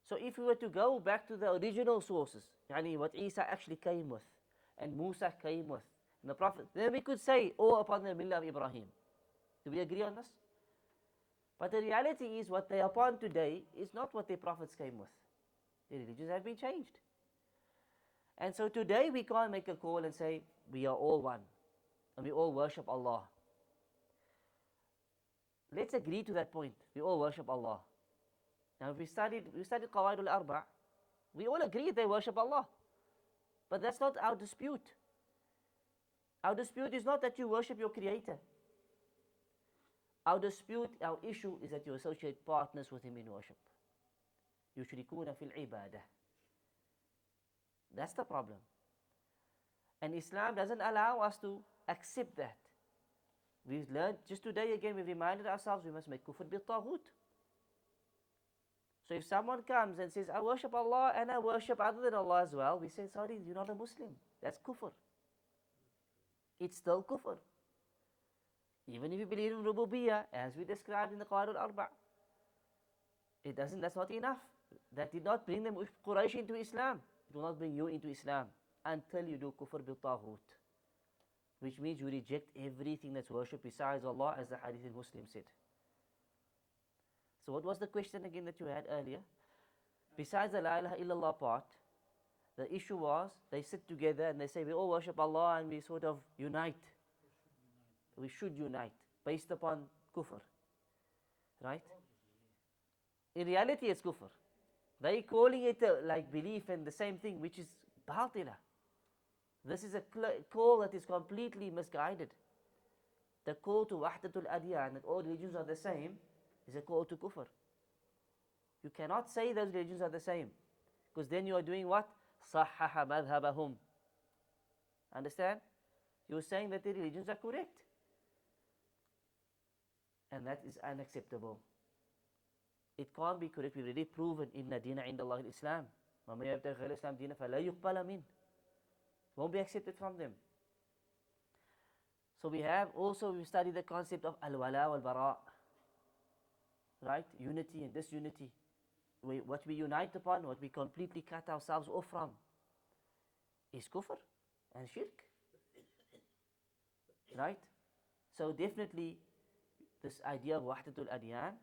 So if we were to go back to the original sources, what Isa actually came with, and Musa came with, and the Prophet, then we could say, upon the millah of Ibrahim. Do we agree on this? But the reality is, what they are upon today is not what their prophets came with. Their religions have been changed. And so today we can't make a call and say, we are all one, and we all worship Allah. Let's agree to that point. We all worship Allah. Now, if we studied Qawaidul-Arba', we all agree they worship Allah. But that's not our dispute. Our dispute is not that you worship your Creator. Our issue is that you associate partners with Him in worship. Yushrikuna fil ibadah. That's the problem. And Islam doesn't allow us to accept that. We've learned, just today again, we've reminded ourselves we must make Kufr bit-Taghoot. So if someone comes and says, I worship Allah and I worship other than Allah as well, we say, sorry, you're not a Muslim. That's Kufr. It's still Kufr. Even if you believe in Rububiyyah, as we described in the Qawaidul-Arba', that's not enough. That did not bring them Quraysh into Islam. It will not bring you into Islam until you do Kufr bil-Taghoot. Which means you reject everything that's worshipped besides Allah, as the hadith in Muslim said. So what was the question again that you had earlier? Besides the La ilaha illallah part, the issue was, they sit together and they say, we all worship Allah and we sort of unite. We should unite, based upon kufr. Right? In reality, it's kufr. They calling it like belief and the same thing, which is batila. This is a call that is completely misguided. The call to Wahdatul-Adyaan, that all religions are the same, is a call to kufr. You cannot say those religions are the same, because then you are doing what? Sahhaha madhabahum. Understand? You are saying that the religions are correct. And that is unacceptable. It can't be correct. We've already proven, inna dina inda Allah al-Islam. وَمَنْ يَبْتَغِ غَيْرَ الْإِسْلَامِ دِينًا فَلَا يُقْبَلَ مِنْهُ. Won't be accepted from them. So we studied the concept of al-wala wal-bara. Right? Unity and disunity. What we unite upon, what we completely cut ourselves off from, is kufr and shirk. Right? So definitely, this idea of Wahdatul-Adyaan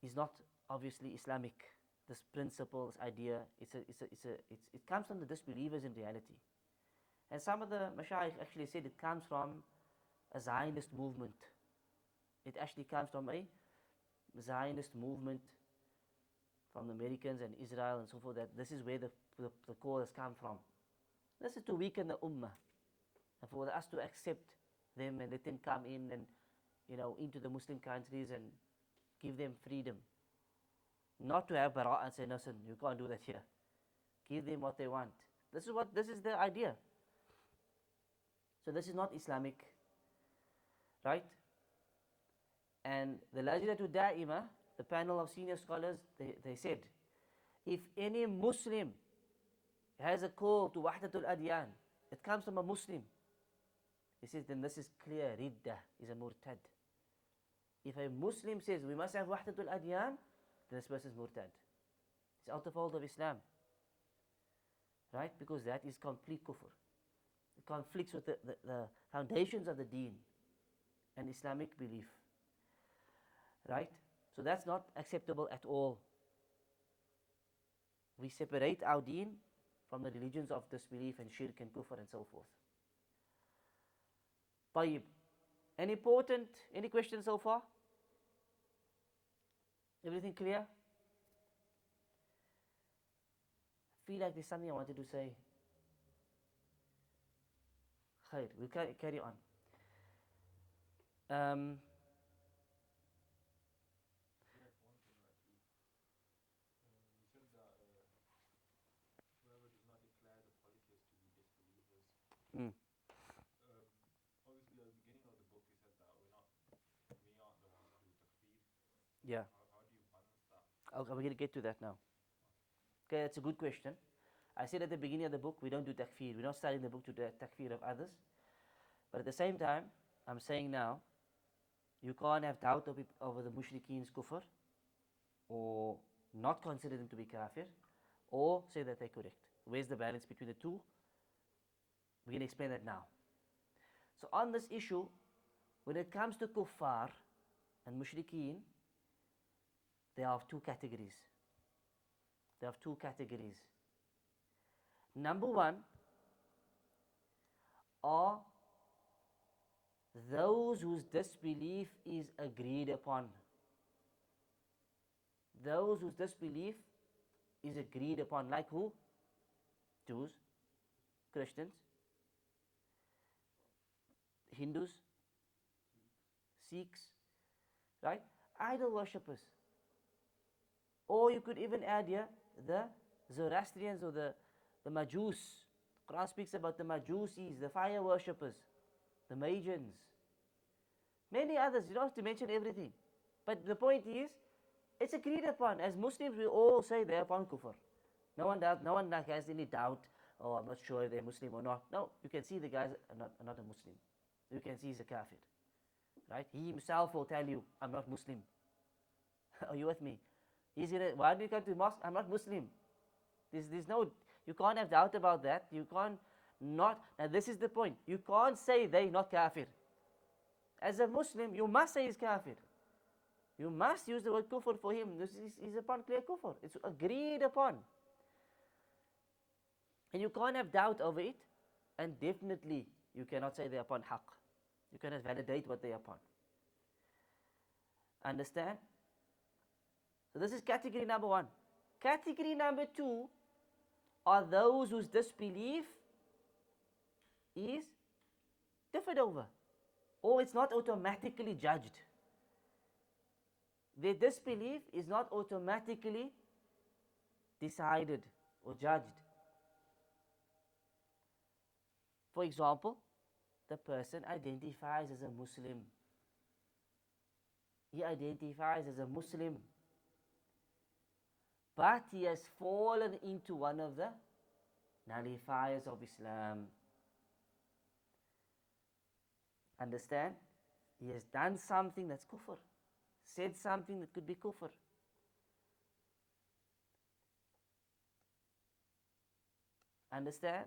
is not obviously Islamic. This principle, this idea, it comes from the disbelievers in reality. And some of the mashayikh actually said it comes from a Zionist movement. It actually comes from a Zionist movement from the Americans and Israel and so forth, that this is where the call has come from. This is to weaken the ummah, and for us to accept them and let them come in and, into the Muslim countries and give them freedom. Not to have bara' and say, no, listen, you can't do that here. Give them what they want. This is the idea. So this is not Islamic, right? And the Wahdatul-Adyaan, the panel of senior scholars, they said, if any Muslim has a call to Wahdatul-Adyaan, it comes from a Muslim, he says, then this is clear, riddah, is a murtad. If a Muslim says, we must have Wahdatul-Adyaan, then this person is murtad. It's out of fold of Islam. Right? Because that is complete kufr. It conflicts with the foundations of the deen and Islamic belief. Right? So that's not acceptable at all. We separate our deen from the religions of disbelief and shirk and kufr and so forth. Tayyib. Any questions so far? Everything clear? I feel like there's something I wanted to say. Khair, we'll carry on. Obviously, at the beginning of the book, you said that we aren't the ones who do takfeer. Yeah. How do you balance that? We're going to get to that now. Okay, that's a good question. I said at the beginning of the book, we don't do takfeer. We're not starting the book to do takfeer of others. But at the same time, I'm saying now, you can't have doubt over the mushrikeen's kufr, or not consider them to be kafir, or say that they're correct. Where's the balance between the two? We're going to explain that now. So on this issue, when it comes to kuffar and mushrikeen, there are two categories. Number one are those whose disbelief is agreed upon. Those whose disbelief is agreed upon, like who? Jews, Christians, Hindus, Sikhs, right? Idol worshippers. Or you could even add here the Zoroastrians or the Majus. The Quran speaks about the Majusis, the fire worshippers, the Magians, many others. You don't have to mention everything. But the point is, it's agreed upon. As Muslims, we all say they're upon kufr. No one has any doubt, oh, I'm not sure if they're Muslim or not. No, you can see the guys are not a Muslim. You can see he's a kafir. Right? He himself will tell you, I'm not Muslim. Are you with me? Why do you come to mosque? I'm not Muslim. There's no, you can't have doubt about that. You can't not, now this is the point. You can't say they're not kafir. As a Muslim, you must say he's kafir. You must use the word kufr for him. He's upon clear kufr. It's agreed upon. And you can't have doubt over it. And definitely, you cannot say they're upon haqq. You cannot validate what they're upon. Understand? So this is category number one. Category number two are those whose disbelief is differed over, or it's not automatically judged. Their disbelief is not automatically decided or judged. For example, the person identifies as a Muslim. He identifies as a Muslim, but he has fallen into one of the nullifiers of Islam. Understand? He has done something that's kufr, said something that could be kufr. Understand?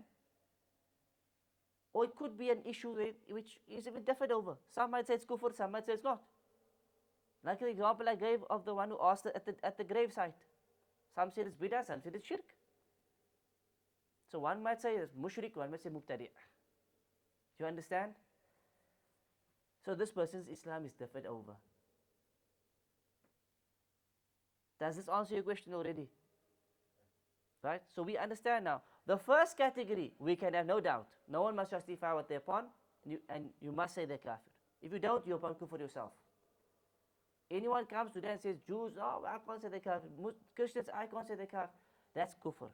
Or it could be an issue which is a bit differed over. Some might say it's kufr, some might say it's not. Like the example I gave of the one who asked at the gravesite. Some said it's bid'ah, some said it's shirk. So one might say it's mushrik, one might say mubtadi'. Do you understand? So this person's Islam is differed over. Does this answer your question already? Right? So we understand now. The first category, we can have no doubt. No one must justify what they're upon, and you must say they're kafir. If you don't, you're upon kufr yourself. Anyone comes to them and says, Jews, oh, I can't say they're kafir. Christians, I can't say they're kafir. That's kufr.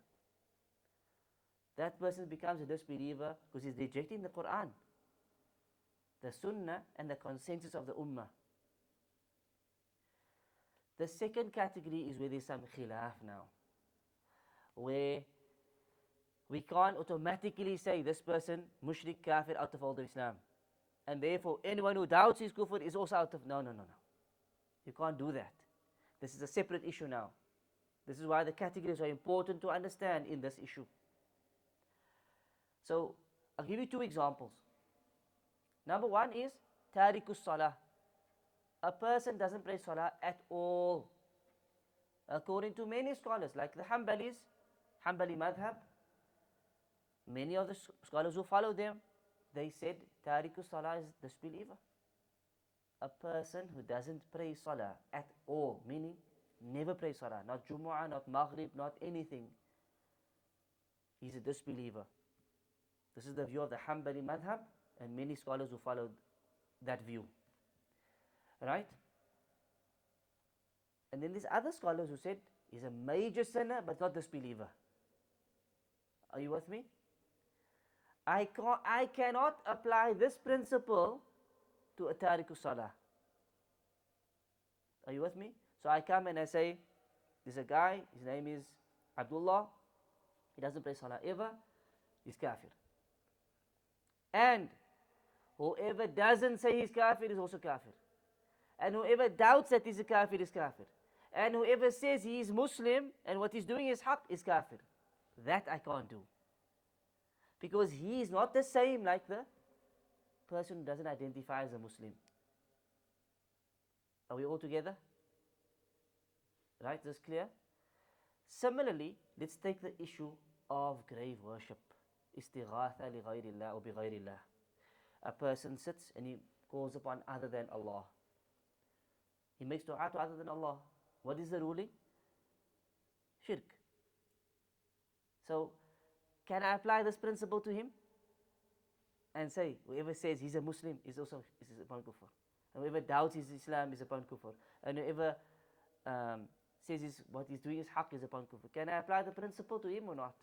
That person becomes a disbeliever because he's rejecting the Quran, the Sunnah, and the consensus of the Ummah. The second category is where there's some khilaf now, where we can't automatically say this person, mushrik, kafir, out of fold of Islam. And therefore, anyone who doubts his kufr is also out of... No. You can't do that. This is a separate issue now. This is why the categories are important to understand in this issue. So, I'll give you two examples. Number one is tarikus salah. A person doesn't pray salah at all. According to many scholars, like the Hanbalis, Hanbali madhab, many of the scholars who follow them, they said tarikus salah is disbeliever. A person who doesn't pray salah at all, meaning never pray salah, not Jumu'ah, not Maghrib, not anything, he's a disbeliever. This is the view of the Hanbali madhab and many scholars who followed that view. Right? And then there's other scholars who said he's a major sinner but not disbeliever. Are you with me? I cannot apply this principle to a tarikus salah. Are you with me? So I come and I say, there's a guy, his name is Abdullah, he doesn't pray salah ever, he's kafir. And whoever doesn't say he's kafir is also kafir. And whoever doubts that he's a kafir is kafir. And whoever says he is Muslim and what he's doing is haqq is kafir. That I can't do. Because he is not the same like the person who doesn't identify as a Muslim. Are we all together? Right, this is clear? Similarly, let's take the issue of grave worship. Istighatha li ghayrillah or bi ghayrillah. A person sits and he calls upon other than Allah. He makes dua to other than Allah. What is the ruling? Shirk. So, can I apply this principle to him? And say, whoever says he's a Muslim is also is upon kufr. And whoever doubts his Islam is upon kufr. And whoever says what he's doing is haqq is upon kufr. Can I apply the principle to him or not?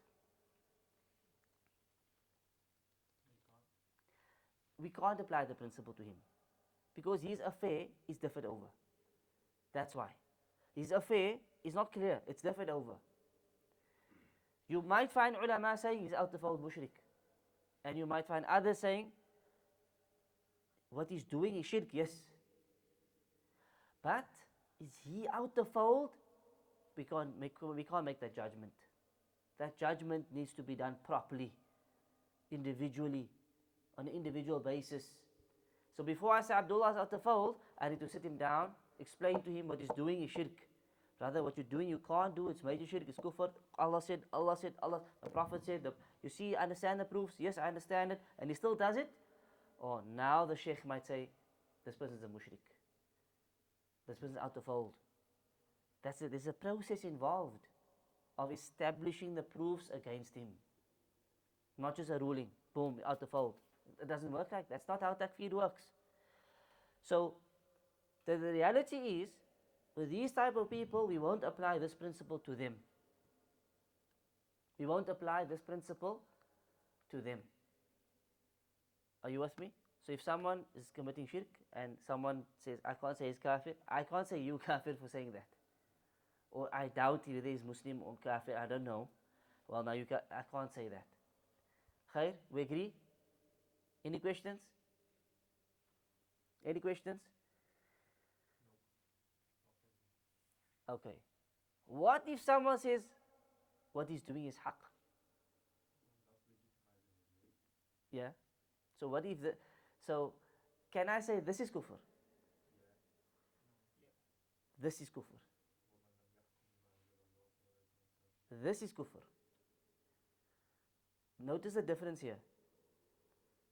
We can't apply the principle to him. Because his affair is differed over. That's why. His affair is not clear. It's differed over. You might find ulama saying he's out of fold mushrik. And you might find others saying what he's doing is shirk, yes. But is he out of fold? We can't make that judgment. That judgment needs to be done properly, individually, on an individual basis. So before I say Abdullah is out of fold, I need to sit him down, explain to him what he's doing is shirk. Rather, what you're doing, you can't do. It's major shirk, it's kufr. Allah said, the Prophet said, you see, understand the proofs? Yes, I understand it. And he still does it? Or now the Sheikh might say, this person's a mushrik. This person's out of fold. That's it. There's a process involved of establishing the proofs against him. Not just a ruling, boom, out of fold. It doesn't work like that. That's not how Takfeer works. So, the reality is, with these type of people, we won't apply this principle to them. We won't apply this principle to them. Are you with me? So if someone is committing shirk and someone says, I can't say he's kafir, I can't say you kafir for saying that. Or I doubt whether he's Muslim or kafir, I don't know. Well, now I can't say that. Khair, we agree? Any questions? Any questions? Okay. What if someone says what he's doing is haqq? Yeah. So what if so can I say this is kufr? This is kufr. This is kufr. Notice the difference here.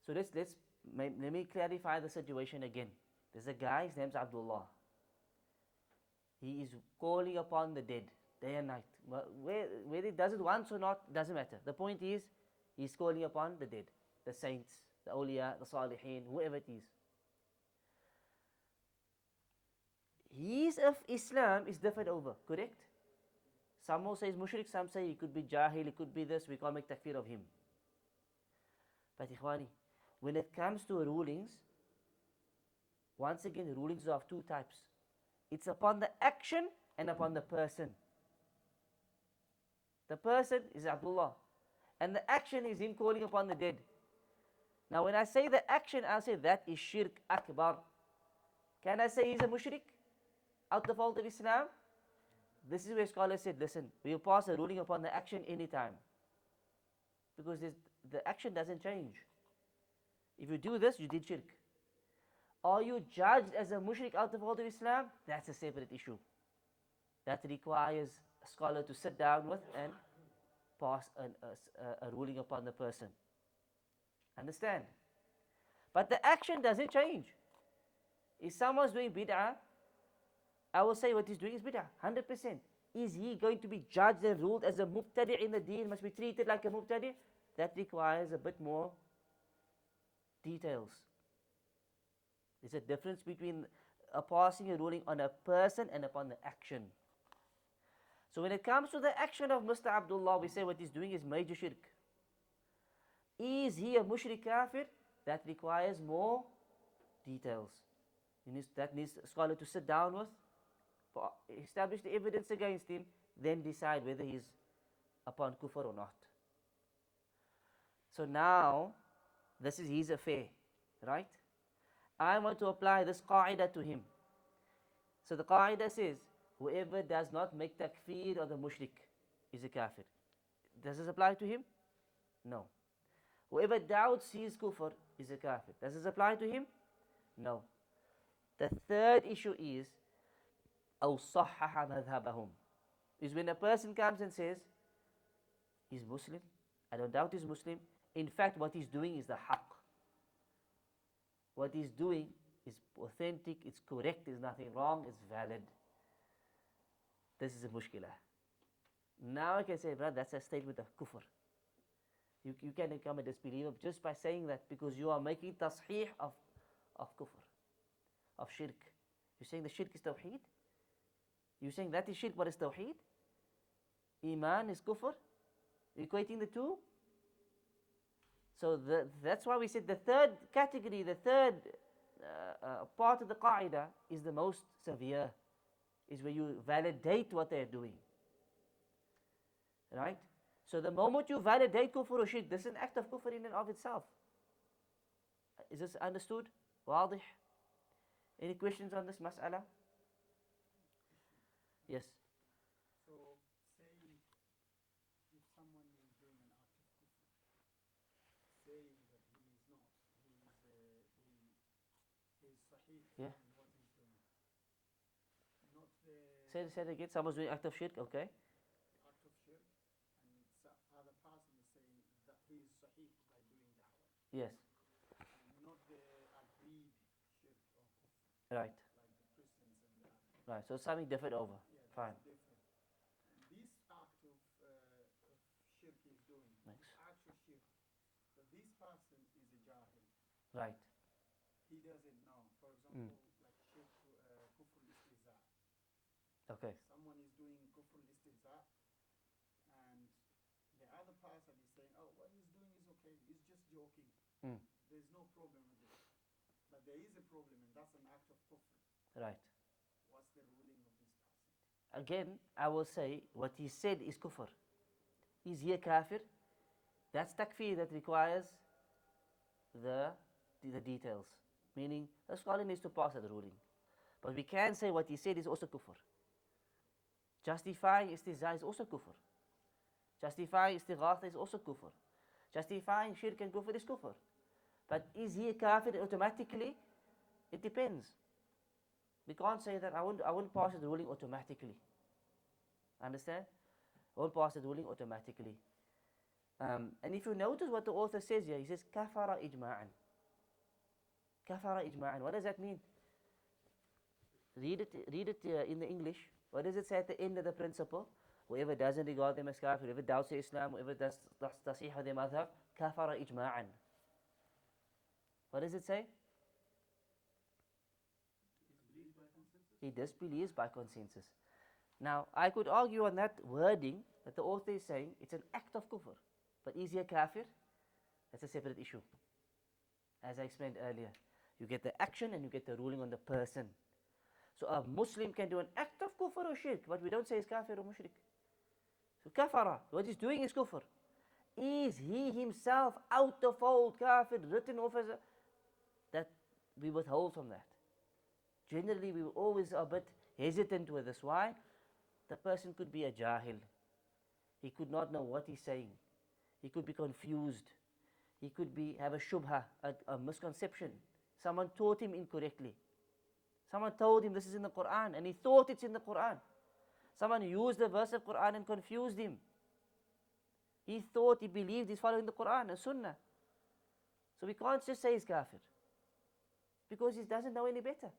So let me clarify the situation again. There's a guy, his name's Abdullah. he is calling upon the dead day and night. Whether he does it once or not, doesn't matter. The point is, he's calling upon the dead, the saints, the awliya, the salihin, whoever it is. His of Islam is differed over, correct? Some will say he's mushrik, some say he could be jahil, he could be this, we can't make takfir of him. But ikhwani, when it comes to rulings, once again, rulings are of two types. It's upon the action and upon the person. The person is Abdullah, and the action is him calling upon the dead. Now when I say the action, I'll say that is shirk akbar. Can I say he's a mushrik out the fold of Islam? This is where scholars said, listen, we'll pass a ruling upon the action anytime, because the action doesn't change. If you do this, you did shirk. Are you judged as a mushrik out of all of Islam? That's a separate issue. That requires a scholar to sit down with and pass a ruling upon the person. Understand? But the action doesn't change. If someone's doing bid'ah, I will say what he's doing is bid'ah, 100%. Is he going to be judged and ruled as a mubtadi' in the deen, must be treated like a mubtadi'? That requires a bit more details. There's a difference between passing a ruling on a person and upon the action. So when it comes to the action of Mr. Abdullah, we say what he's doing is major shirk. Is he a mushrik kafir? That requires more details. That needs a scholar to sit down with, establish the evidence against him, then decide whether he's upon kufr or not. So now, this is his affair, right? I want to apply this qa'idah to him. So the qa'idah says, whoever does not make takfeer of the mushrik is a kafir. Does this apply to him? No. Whoever doubts his kufr is a kafir. Does this apply to him? No. The third issue is, أو صحح مذهبهم, is when a person comes and says, he's Muslim, I don't doubt he's Muslim. In fact, what he's doing is the haqq. What he's doing is authentic, it's correct, there's nothing wrong, it's valid. This is a mushkilah. Now I can say, brother, that's a statement of kufr. You can become a disbeliever just by saying that, because you are making tasheeh of kufr, of shirk. You're saying the shirk is tawheed? You're saying that is shirk, what is tawheed? Iman is kufr? Equating the two? So that's why we said the third category, the third part of the qa'idah is the most severe, is where you validate what they're doing. Right? So the moment you validate kufr or shirk, this is an act of kufr in and of itself. Is this understood? Wadih? Any questions on this mas'ala? Yes. So, say if someone is doing an act of kufr, saying that he is not, he is sahih Yeah. in what he's doing. Not the Say it again. Someone's doing act of shirk, okay? act of shirk, and other person is saying that he is sahih by doing da'wah. Yes. And not the agreed shirk or kufr, Right. like the Christians and the others. Right. So something different over. Yeah, Fine. that's different. And this act of shirk he's doing, Next. this actual shirk, so this person is a jahil. Right. He doesn't know. For example, like shirk, kufr istihza. Okay. Someone is doing kufr istihza, and the other person is saying, oh, what he's doing is okay, he's just joking. There's no problem with it. But there is a problem, and that's an act of kufr. Right. What's the ruling of this person? Again, I will say what he said is kufr. Is he a kafir? That's takfir that requires the details. Meaning, the scholar needs to pass that ruling. But we can say what he said is also kufr. Justifying istihza is also kufr. Justifying istighatha is also kufr. Justifying shirk and kufr is kufr. But is he a kafir automatically? It depends. We can't say that I won't pass the ruling automatically. Understand? I won't pass the ruling automatically. And if you notice what the author says here, he says kafara ijma'an. Kafara ijma'an. What does that mean? Read it in the English. What does it say at the end of the principle? Whoever doesn't regard them as kafir, whoever doubts Islam, whoever does tasihh of their madhab, kafara ijma'an. What does it say? He disbelieves by consensus. Now, I could argue on that wording that the author is saying it's an act of kufr. But is he a kafir? That's a separate issue. As I explained earlier, you get the action and you get the ruling on the person. So a Muslim can do an act of kufr or shirk, but we don't say he's kafir or mushrik. So kafara, what he's doing is kufr. Is he himself out of fold kafir, written off as a... That we withhold from that. Generally, we always are a bit hesitant with this. Why? The person could be a jahil. He could not know what he's saying. He could be confused. He could have a shubha, a misconception. Someone taught him incorrectly. Someone told him this is in the Quran and he thought it's in the Quran. Someone used the verse of Quran and confused him. He thought, he believed he's following the Quran and Sunnah. So we can't just say he's kafir, because he doesn't know any better.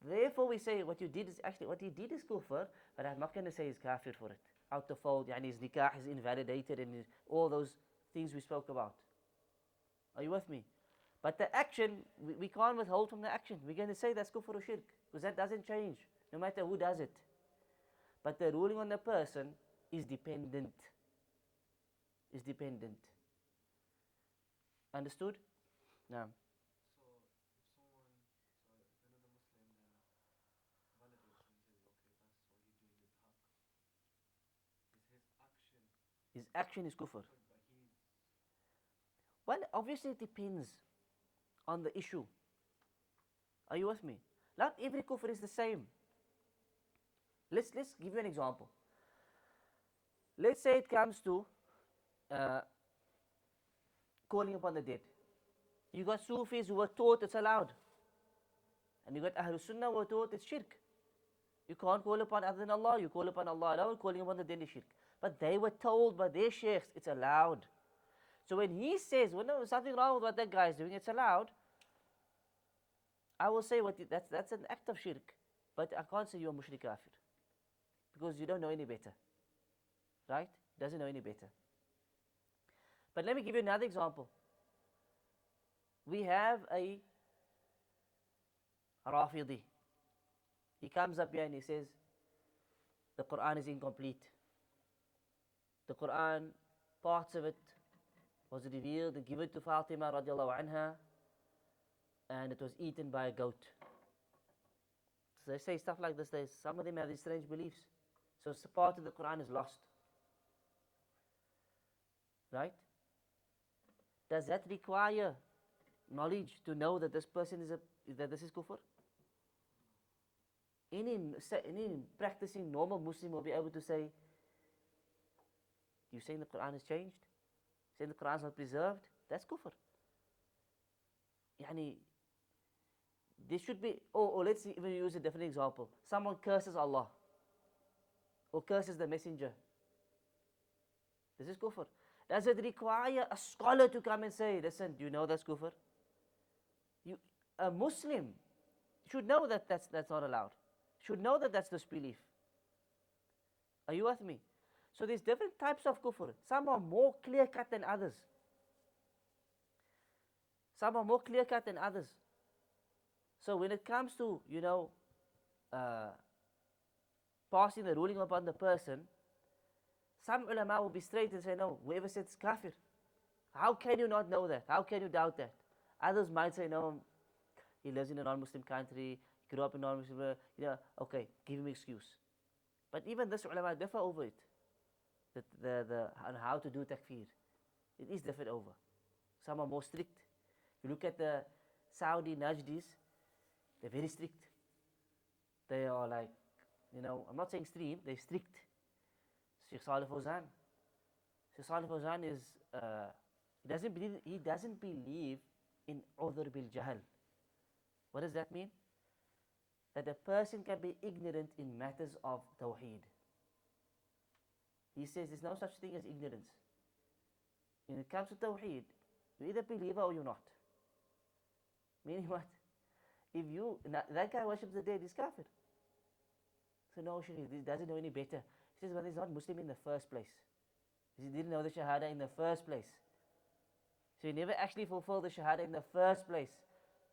Therefore we say what he did is kufr, but I'm not going to say he's kafir for it. Out of fold, his nikah is invalidated and all those things we spoke about. Are you with me? But the action, we can't withhold from the action. We're going to say that's kufr or shirk, because that doesn't change, no matter who does it. But the ruling on the person is dependent. Is dependent. Understood? Now. His action is kufr. Well, obviously it depends on the issue. Are you with me? Not every kufr is the same. Let's give you an example. Let's say it comes to calling upon the dead. You got Sufis who were taught it's allowed. And you got Ahlul Sunnah who were taught it's shirk. You can't call upon other than Allah. You call upon Allah alone, calling upon the dead is shirk. But they were told by their sheikhs it's allowed. So when he says, well, no, there's something wrong with what that guy is doing, it's allowed, I will say that's an act of shirk. But I can't say you're a mushrik kafir, because you don't know any better. Right? Doesn't know any better. But let me give you another example. We have a Rafidi. He comes up here and he says, the Quran is incomplete. The Quran, parts of it was revealed and given to Fatima radiallahu anha, and it was eaten by a goat. So they say stuff like this. Some of them have these strange beliefs. So part of the Quran is lost. Right? Does that require knowledge to know that this person that this is kufr? Any practicing normal Muslim will be able to say, you saying the Quran has changed? Saying the Quran is not preserved? That's kufr. There should be, or let's even use a different example. Someone curses Allah or curses the messenger. This is kufr. Does it require a scholar to come and say, listen, do you know that's kufr? A Muslim should know that that's not allowed. Should know that that's disbelief. Are you with me? So there's different types of kufr. Some are more clear-cut than others. Some are more clear-cut than others. So when it comes to, passing the ruling upon the person, some ulama will be straight and say, no, whoever says kafir. How can you not know that? How can you doubt that? Others might say, no, he lives in a non-Muslim country, he grew up in a non-Muslim, okay, give him an excuse. But even this ulama differ over it. On how to do takfeer. It is different over. Some are more strict. If you look at the Saudi Najdis, they're very strict. They are like, I'm not saying extreme, they're strict. Sheikh Salih Fawzan. Sheikh Salih Fawzan is, he doesn't believe in udhr bil jahl. What does that mean? That a person can be ignorant in matters of Tawheed. He says there's no such thing as ignorance. When it comes to Tawheed, you're either a believer or you're not. Meaning what? If that guy worships the dead, he's kafir. So no, he doesn't know any better. He says, well, he's not Muslim in the first place. He didn't know the Shahadah in the first place. So he never actually fulfilled the Shahadah in the first place.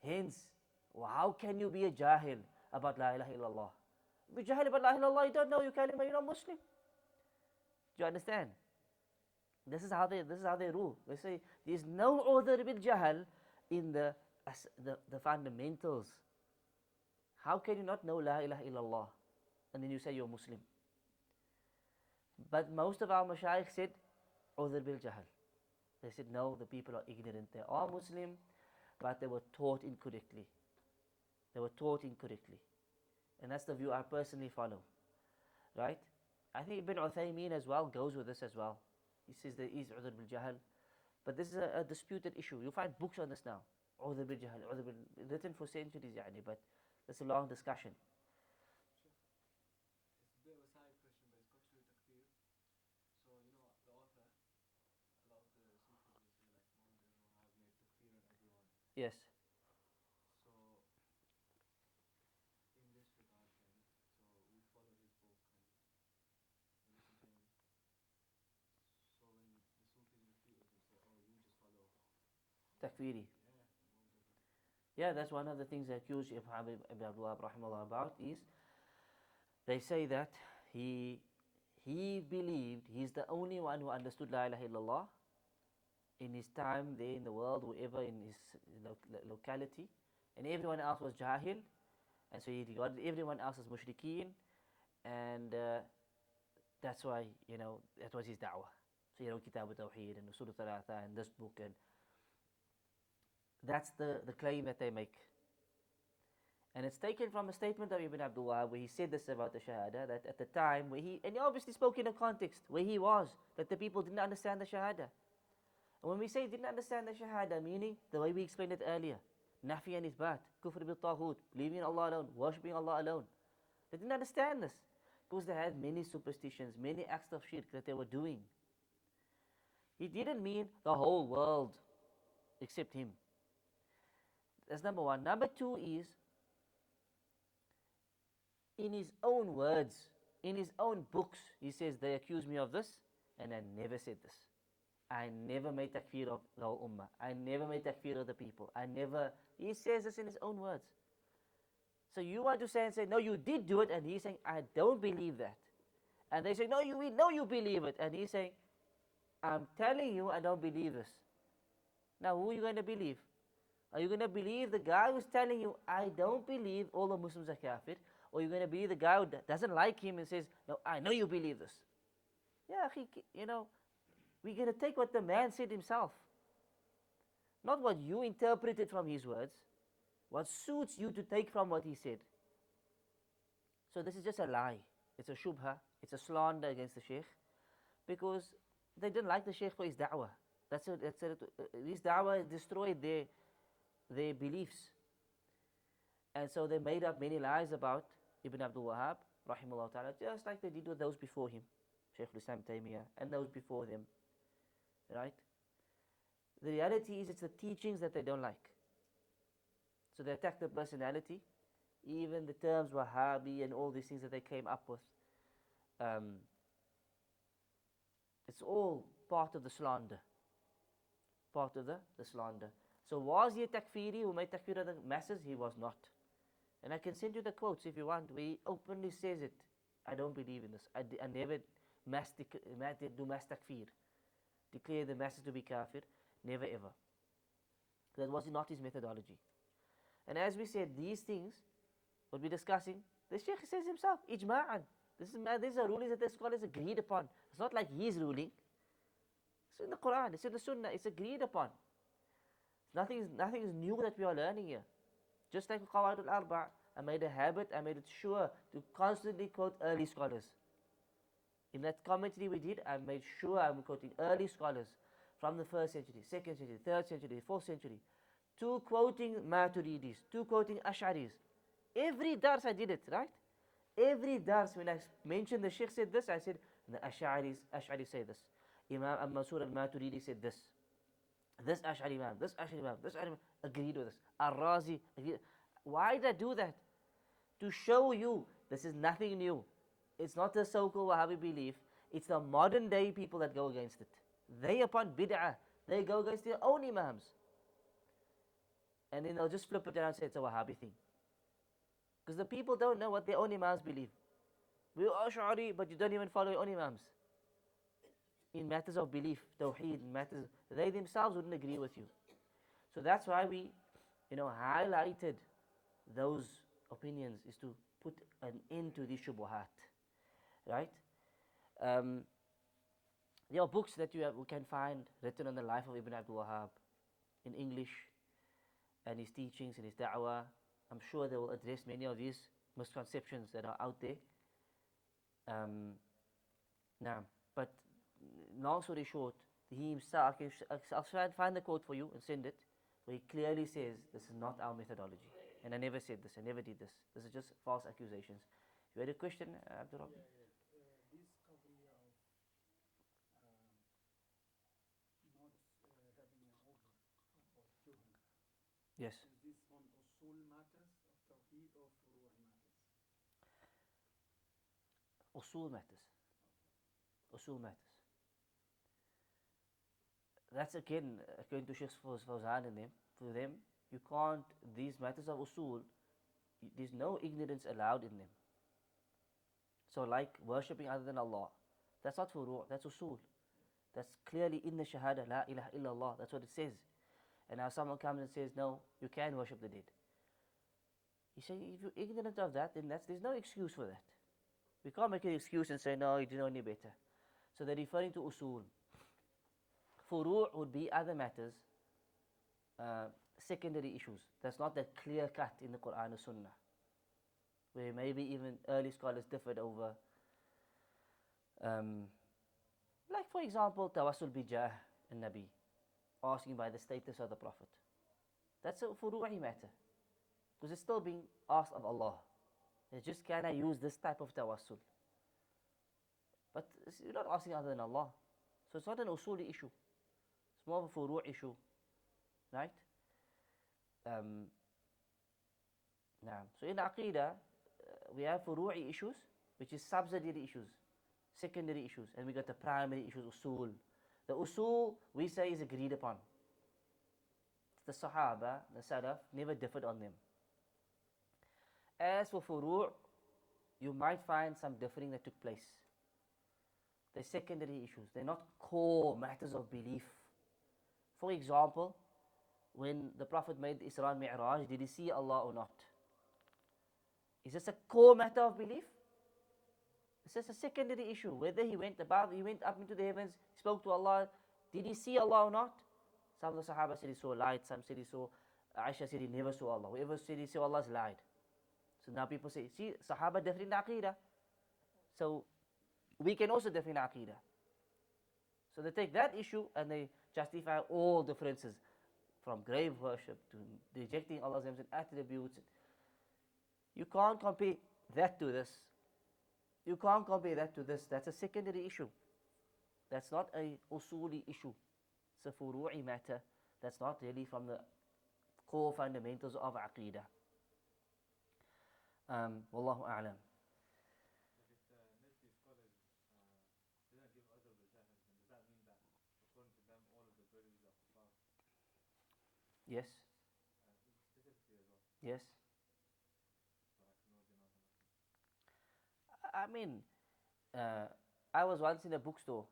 Hence, how can you be a jahil about La ilaha illallah? Be jahil about La ilaha illallah, you don't know your kalima, you're not Muslim. Do you understand? This is how they rule. They say there is no other bil jahal in the fundamentals. How can you not know La ilaha illallah and then you say you're Muslim? But most of our mashayikh said other bil jahal. They said no, the people are ignorant. They are Muslim, but they were taught incorrectly. They were taught incorrectly. And that's the view I personally follow. Right? I think Ibn Uthaymeen as well goes with this as well. He says there is udhr bil jahl. But this is a disputed issue. You'll find books on this now. Udhr bil jahl, written for centuries, but that's a long discussion. It's a bit of a side question, but it's got to do with Takfeer. So, the author, a lot of the Sufis, they say like Muhammad and Wahab made Takfeer on everyone. Yes. So, in this regard then, so we follow his book and listen to him. So when the Sufis refute us and say, oh, you just follow Takfiri. Yeah, Yeah, that's one of the things they accuse Ibn Abdullah rahimahullah about is they say that he believed he's the only one who understood La ilaha illallah in his time there in the world, wherever in his locality, and everyone else was jahil, and so he regarded everyone else as mushrikeen, and that's why that was his da'wah. So Kitab al-Tawheed and Usul al-Thalatha and this book, and that's the claim that they make. And it's taken from a statement of Ibn Abdullah where he said this about the Shahadah, that at the time where and he obviously spoke in a context where he was, that the people didn't understand the Shahadah. And when we say didn't understand the Shahadah, meaning the way we explained it earlier, Nafi and Ithbat, Kufr bit-Taghoot, believing in Allah alone, worshipping Allah alone. They didn't understand this because they had many superstitions, many acts of shirk that they were doing. He didn't mean the whole world except him. That's number one. Number two is, in his own words, in his own books, he says, they accuse me of this, and I never said this. I never made takfir of the whole ummah. I never made takfir of the people. He says this in his own words. So you want to say no, you did do it, and he's saying, I don't believe that. And they say, no, you believe it. And he's saying, I'm telling you, I don't believe this. Now, who are you going to believe? Are you going to believe the guy who's telling you, I don't believe all the Muslims are kafir? Or are you going to believe the guy who doesn't like him and says, no, I know you believe this? Yeah, we're going to take what the man said himself. Not what you interpreted from his words. What suits you to take from what he said. So this is just a lie. It's a shubha. It's a slander against the Shaykh. Because they didn't like the Shaykh for his da'wah. His da'wah destroyed their beliefs. And so they made up many lies about Ibn Abdul Wahhab, rahimahullah ta'ala, just like they did with those before him, Shaykh al-Islam Taymiyyah, and those before them. Right? The reality is it's the teachings that they don't like. So they attack the personality, even the terms Wahhabi and all these things that they came up with. It's all part of the slander. Part of the slander. So was he a takfiri who made takfir of the masses? He was not. And I can send you the quotes if you want, where he openly says it. I don't believe in this. I never do mass takfir. Declare the masses to be kafir. Never ever. That was not his methodology. And as we said, these things, what we're discussing, the Shaykh says himself, ijma'an. These are rulings that the scholars agreed upon. It's not like he's ruling. It's in the Quran, it's in the Sunnah, it's agreed upon. Nothing is new that we are learning here. Just like Qawaid al-Arba', I made it sure to constantly quote early scholars. In that commentary we did, I made sure I'm quoting early scholars from the 1st century, 2nd century, 3rd century, 4th century, to quoting Maturidis, to quoting Ash'aris. Every dars I did it, right? Every dars, when I mentioned the Shaykh said this, I said, the Ash'aris say this. Imam al-Mansur al-Maturidi said this. This Ash'ari Imam, this Ash'ari Imam, this Ash'ari Imam agreed with this. Al-Razi agreed. Why did I do that? To show you this is nothing new. It's not the so-called Wahhabi belief. It's the modern day people that go against it. They upon bid'ah, they go against their own imams. And then they'll just flip it around and say it's a Wahhabi thing. Because the people don't know what their own imams believe. We're Ash'ari, but you don't even follow your own imams. In matters of belief, Tawheed, matters, they themselves wouldn't agree with you. So that's why we, highlighted those opinions, is to put an end to these shubuhat. Right? There are books that we can find written on the life of Ibn Abdul Wahhab in English, and his teachings and his da'wah. I'm sure they will address many of these misconceptions that are out there. But long story short, he himself, I'll try and find the quote for you and send it, where he clearly says, this is not our methodology. And I never said this, I never did this. This is just false accusations. You had a question, Abdul Rabbi? Discovery of not having an order or children. Yes. Is this on usul matters of Tawheed or furu' matters? Usul matters. Usul matters. That's again, according to Sheikh Fawzan and them, for them, you can't, these matters of usul, there's no ignorance allowed in them. So like worshipping other than Allah, that's not furu', that's usul. That's clearly in the Shahadah, la ilaha illallah, that's what it says. And now someone comes and says, no, you can worship the dead. You say, if you're ignorant of that, then there's no excuse for that. We can't make an excuse and say, no, you didn't know any better. So they're referring to usul. Furu' would be other matters, secondary issues. That's not that clear cut in the Quran or Sunnah, where maybe even early scholars differed over. Like for example, tawassul bijah and Nabi, asking by the status of the Prophet. That's a furu'i matter, because it's still being asked of Allah. It's just, can I use this type of tawassul? But you're not asking other than Allah. So it's not an usuli issue. It's more of a furu' issue. Right? So in Aqidah, we have furu'i issues, which is subsidiary issues, secondary issues, and we got the primary issues, usul. The usul, we say, is agreed upon. The Sahaba, the Salaf, never differed on them. As for furu', you might find some differing that took place. They're secondary issues. They're not core matters of belief. For example, when the Prophet made the Isra and Mi'raj, did he see Allah or not? Is this a core matter of belief? This is a secondary issue. Whether he went up into the heavens, spoke to Allah, did he see Allah or not? Some of the Sahaba said he saw light, some said he saw, Aisha said he never saw Allah. Whoever said he saw Allah has lied. So now people say, see, Sahaba differ in Aqidah. So we can also differ in Aqidah. So they take that issue and they justify all differences, from grave worship to rejecting Allah's names and attributes. You can't compare that to this. You can't compare that to this. That's a secondary issue. That's not a usuli issue. It's a furu'i matter. That's not really from the core fundamentals of Aqidah. Wallahu a'lam. But if the Nifty scholars didn't give other Shahad, then does that mean that according to them all of the Brahmins are kuffar? Yes. Specifically as well. Yes. So I can know I mean, I was once in a bookstore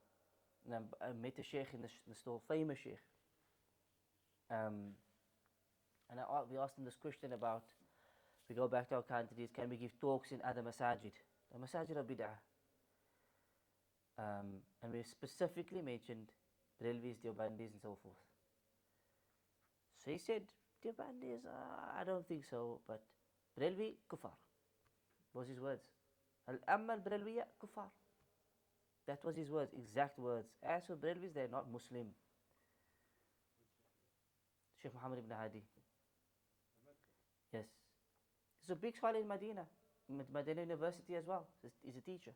and I met a sheikh in the store, famous sheikh. And we asked him this question about, we go back to our countries, can we give talks in other masajid? The masajid of bid'ah. And we specifically mentioned Brelvis, Deobandis and so forth. So he said, Deobandis, I don't think so, but Brelvi, kufar. Was his words. Al-Amma al-Brelwiya, kufar. That was his words, exact words. As for Brelvis, they are not Muslim. Sheikh Muhammad ibn Hadi. Yes. He's a big scholar in Medina. Medina University as well. He's a teacher.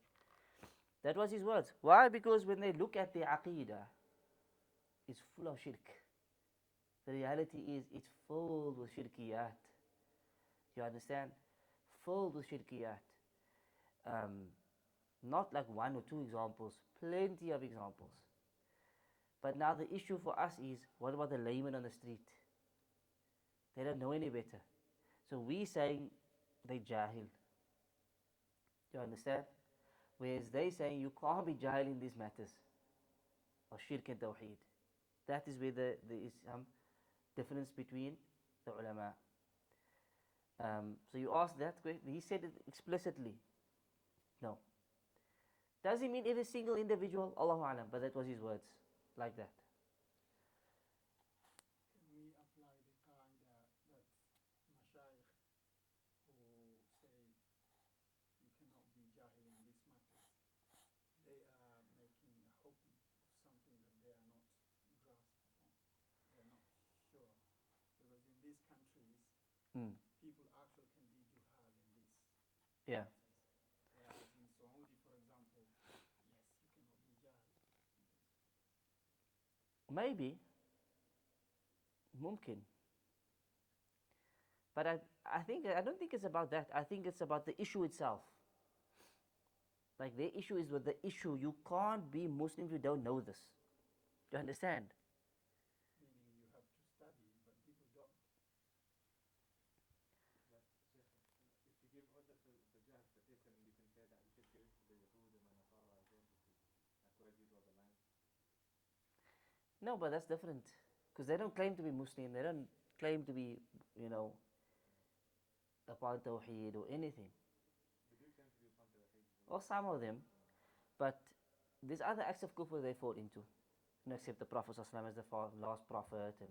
That was his words. Why? Because when they look at the Aqidah, it's full of shirk. The reality is, it's full with shirkiyat. You understand? Filled with shirkiyat. Not like one or two examples, plenty of examples. But now the issue for us is, what about the layman on the street? They don't know any better. So we saying they jahil. You understand? Whereas they saying you can't be jahil in these matters of shirk and tawheed. That is where there is some difference between the ulama. So you asked that question. He said it explicitly. No. Does he mean every single individual? Allahu Alam. But that was his words. Like that. Can we apply the qaida that mashayikh who say you cannot be jahil in these matters, they are making a hukm of something that they are not grasped on, they are not sure. Because in these countries, people actually can be juhal in this. Yeah. Whereas in Saudi, for example, yes, you cannot be jahil. Maybe. Mumkin. But I don't think it's about that. I think it's about the issue itself. Like the issue is with the issue. You can't be Muslim if you don't know this. Do you understand? Meaning you have to study, but people don't. But if you give order to the jahl for this, and you can say that you should give it to the Yahud and Nasara as well, like where do you draw the line? No, but that's different. Because they don't claim to be Muslim. They don't claim to be, upon Tawheed or anything. They do claim to be upon Tawheed. Or some of them. But there's other acts of kufr they fall into. Accept the Prophet as the last prophet and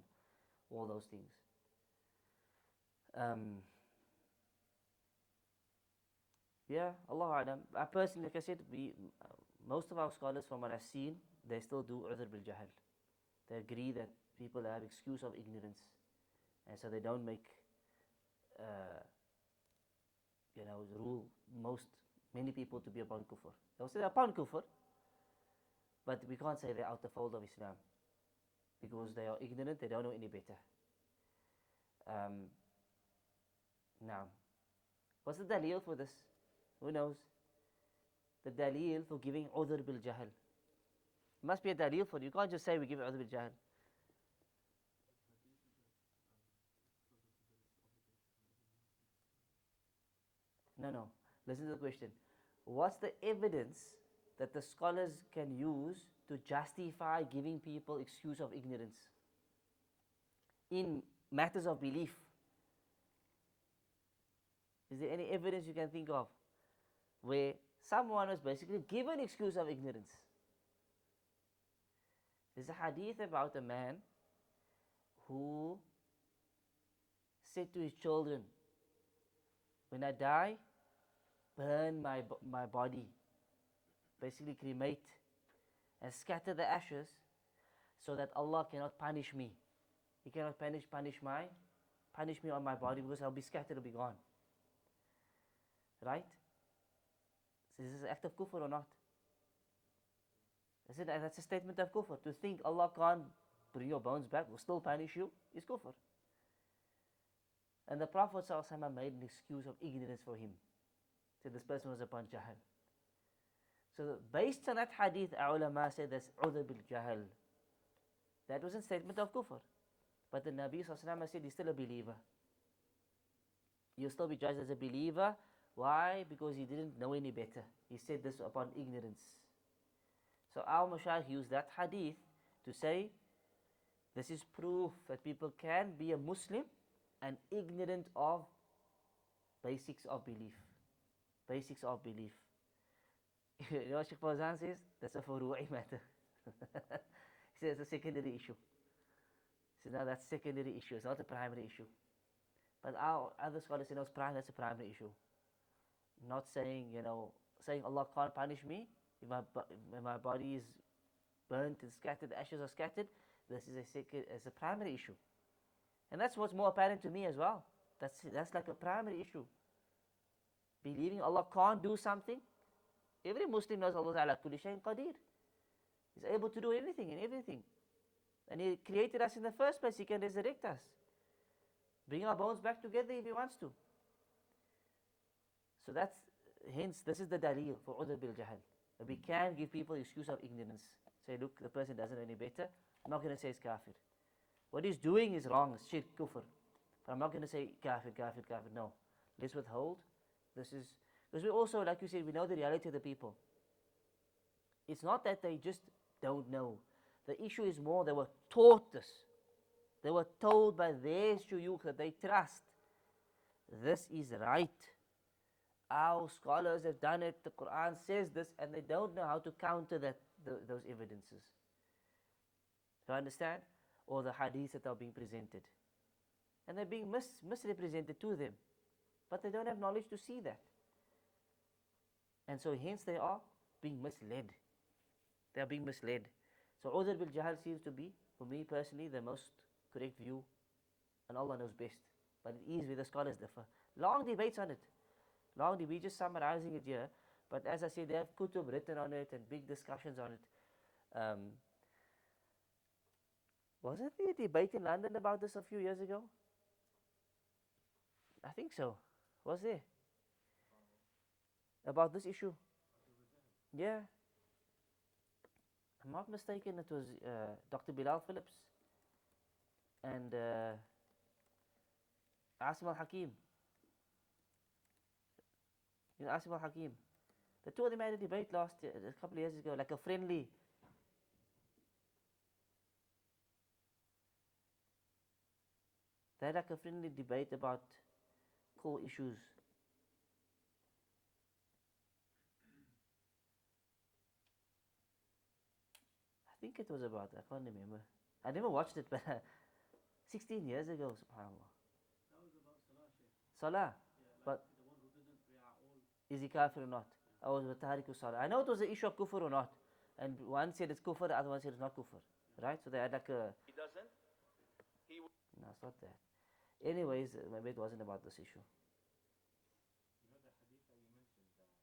all those things. Yeah, Allah Alam. I personally, like I said, most of our scholars from what I've seen, they still do udhr bil jahl. They agree that people have excuse of ignorance, and so they don't make, rule many people to be upon kufr. They'll say they're upon kufr, but we can't say they're out the fold of Islam because they are ignorant. They don't know any better. Now, what's the dalil for this? Who knows? The dalil for giving udhr bil jahl. Must be a dalil for it. You can't just say we give udhr bil jahl. No. Listen to the question. What's the evidence that the scholars can use to justify giving people excuse of ignorance in matters of belief? Is there any evidence you can think of where someone was basically given excuse of ignorance? There's a hadith about a man who said to his children, when I die, burn my body, basically cremate and scatter the ashes so that Allah cannot punish me. He cannot punish me on my body because I'll be scattered, I'll be gone. Right? So is this an act of kufr or not? That's a statement of kufr. To think Allah can't bring your bones back, will still punish you, is kufr. And the Prophet ﷺ made an excuse of ignorance for him. Said this person was upon jahl. So based on that hadith, ulama said that's udhr bil jahl. That was a statement of kufr. But the Nabi ﷺ said he's still a believer. You'll still be judged as a believer. Why? Because he didn't know any better. He said this upon ignorance. So our mashayikh used that hadith to say this is proof that people can be a Muslim and ignorant of basics of belief. Basics of belief. You know what Shaykh Fawzan says? That's a furu'i matter. He says it's a secondary issue. He says now that's a secondary issue, it's not a primary issue. But our other scholars say no, that's a primary issue. Not saying, saying Allah can't punish me if my body is burnt and scattered, the ashes are scattered. This is a primary issue. And that's what's more apparent to me as well. That's like a primary issue. Believing Allah can't do something. Every Muslim knows Allah Ta'ala kulli shayin qadir. He's able to do anything and everything. And He created us in the first place. He can resurrect us. Bring our bones back together if He wants to. So that's, hence, this is the dalil for udhr bil jahl. We can give people excuse of ignorance. Say, look, the person doesn't know any better. I'm not going to say it's kafir. What he's doing is wrong, it's shirk, kufr. But I'm not going to say kafir, kafir, kafir. No. Let's withhold. This is, because we also, like you said, we know the reality of the people. It's not that they just don't know. The issue is more, they were taught this. They were told by their shuyukh that they trust. This is right. Our scholars have done it. The Quran says this, and they don't know how to counter those evidences. Do you understand? Or the hadiths that are being presented. And they're being misrepresented to them. But they don't have knowledge to see that. And so hence they are being misled. They are being misled. So udhr bil jahl seems to be, for me personally, the most correct view. And Allah knows best. But it is where the scholars differ. Long debates on it. Long debate, just summarizing it here. But as I said, they have kutub written on it and big discussions on it. Wasn't there a debate in London about this a few years ago? I think so. Was there? About this issue? Yeah. I'm not mistaken, it was Dr. Bilal Phillips and Asim al-Hakim. You know Asim al-Hakim? The two of them had a debate a couple of years ago, like a friendly. They had like a friendly debate about core issues. I think it was about, I can't remember. I never watched it, but 16 years ago, subhanAllah. That was about Salah, Sheikh. Salah? Yeah, like but the one who doesn't pray at all. Is he kafir or not? I was with Tariq Salah. I know it was an issue of kufr or not. And one said it's kufr, the other one said it's not kufr. Right? So they had like a... He doesn't. No, it's not that. Anyways, maybe it wasn't about this issue. You know the hadith that you mentioned, was it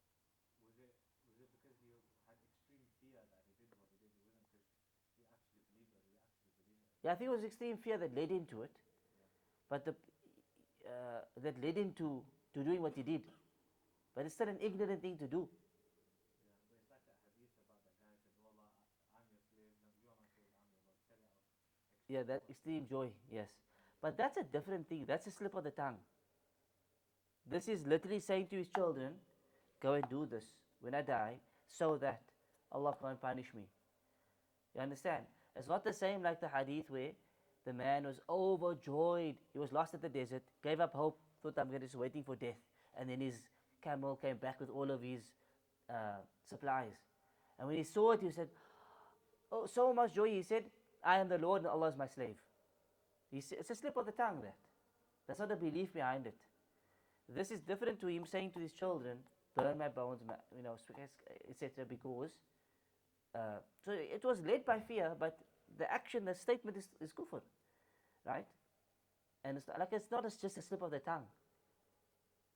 because he had extreme fear that he did what he did? It wasn't because he actually believed or he actually believed it? Yeah, I think it was extreme fear that led him to it. But that led him to doing what he did. But it's still an ignorant thing to do. Yeah, but it's like that hadith about that guy said, Wallah, I'm your slave, no, you are my slave, I'm your Lord. Tell it out. Yeah, that extreme joy, yes. But that's a different thing. That's a slip of the tongue. This is literally saying to his children, go and do this when I die, so that Allah can't punish me. You understand? It's not the same like the hadith where the man was overjoyed. He was lost at the desert, gave up hope, thought I'm just waiting for death. And then his camel came back with all of his supplies. And when he saw it, he said, oh, so much joy. He said, I am the Lord and Allah is my slave. It's a slip of the tongue, that. That's not the belief behind it. This is different to him saying to his children, burn my bones, etc. Because, so it was led by fear, but the action, the statement is kufr, right? And it's not just a slip of the tongue.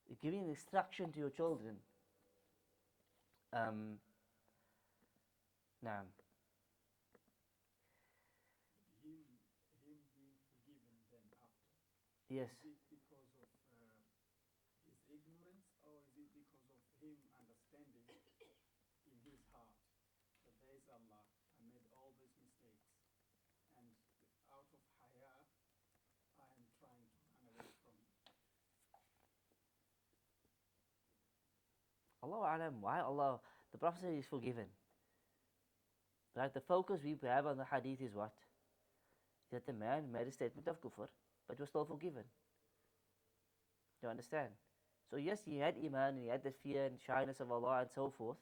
You're giving instruction to your children. Naam. Him being forgiven then after. Yes. Is it because of his ignorance, or is it because of him understanding in his heart that there is Allah, I made all these mistakes, and out of haya, I am trying to run away from it? Allahu Alam, why Allah, the Prophet said he's forgiven. Right, the focus we have on the hadith is what? That the man made a statement of kufr, but was still forgiven. Do you understand? So yes, he had iman, and he had the fear and shyness of Allah and so forth.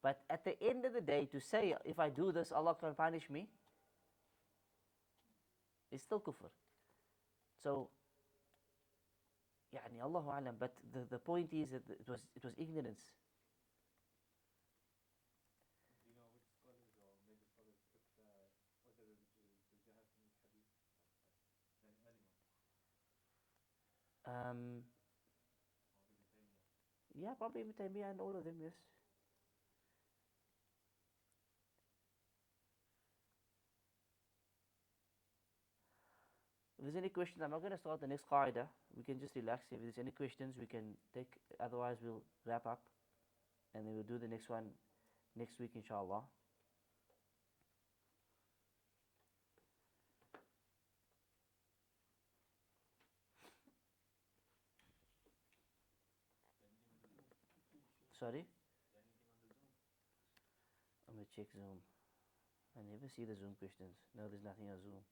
But at the end of the day, to say, if I do this, Allah can punish me, is still kufr. So, يعني Allahu Alam, but the point is that it was ignorance. Do you know which scholars or major scholars took the other jihad from this hadith? The early one? Or Ibn Taymiyyah? Yeah, probably Ibn Taymiyyah and all of them, yes. there's any questions, I'm not going to start the next qaida. We can just relax. If there's any questions, we can take. Otherwise, we'll wrap up, and then we'll do the next one next week, inshallah. Sorry? I'm going to check Zoom. I never see the Zoom questions. No, there's nothing on Zoom.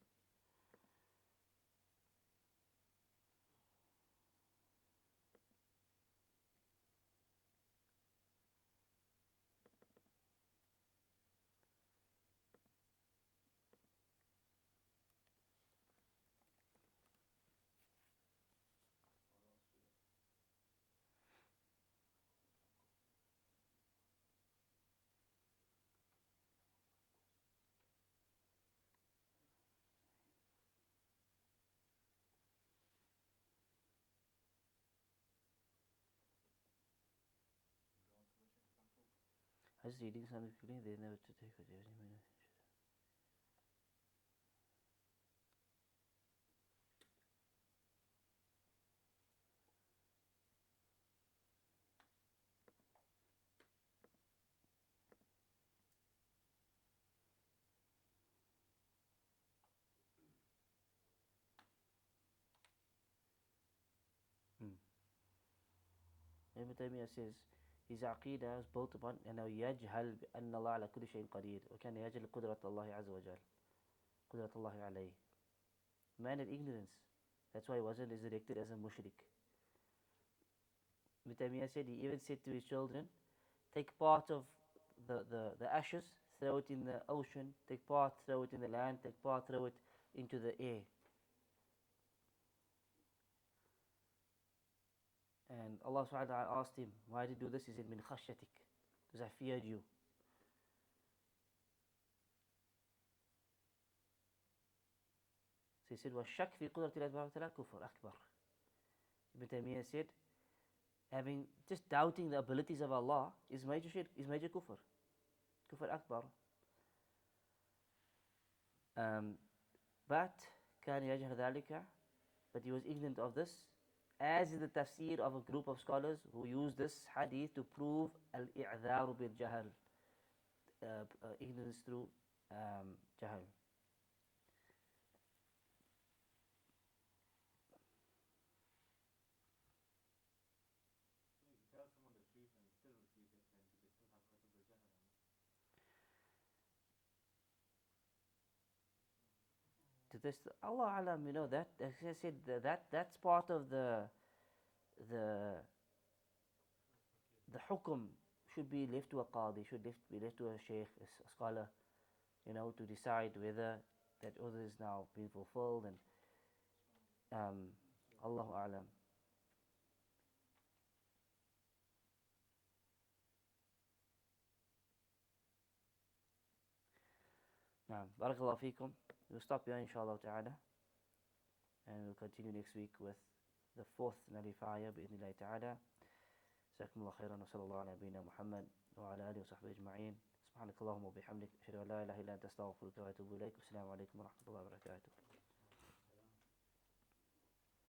I was reading something quickly, they never to take it. Ibn Taymiyyah says his aqidah is built upon أنه يجهل بأن الله على كل شيء قدير وكان يجهل قدرة الله عز وجل قدرة الله عليه. Man had ignorance. That's why he wasn't resurrected as a mushrik. Ibn Taymiyyah said he even said to his children, take part of the ashes, throw it in the ocean, take part, throw it in the land, take part, throw it into the air. And Allah subhanahu wa ta'ala asked him, why did you do this? He said, min khashyatik, because I feared you. So he said, وَالشَّكْ فِي قُدْرَةِ اللَّهِ تَعَالَى كُفْرٌ أَكْبَرٌ. Ibn Taymiyyah said, having just doubting the abilities of Allah is major shirk, is major kufr. Kufr akbar. But كان يجهل ذلك, but he was ignorant of this, as is the tafsir of a group of scholars who use this hadith to prove al-i'dharu bil-jahl, ignorance through jahl. So you tell someone the truth and still refuse it, then do they still have kufr bil-jahl or not? To this, Allah alam, that, as I said, that's part of the hukum should be left to a qadi, should be left to a sheikh, a scholar, to decide whether that order is now being fulfilled, and Allahu alam. Naam, barakallahu feekum. We'll stop here inshallah ta'ala, and we'll continue next week with the fourth nullifier bi'idhnillahi ta'ala. جزاكم الله خيرا وصلى الله على نبينا محمد وعلى آله وصحبه أجمعين. سبحانك اللهم وبحمدك أشهد أن لا إله إلا أنت أستغفرك وأتوب إليك. والسلام عليكم ورحمة الله وبركاته.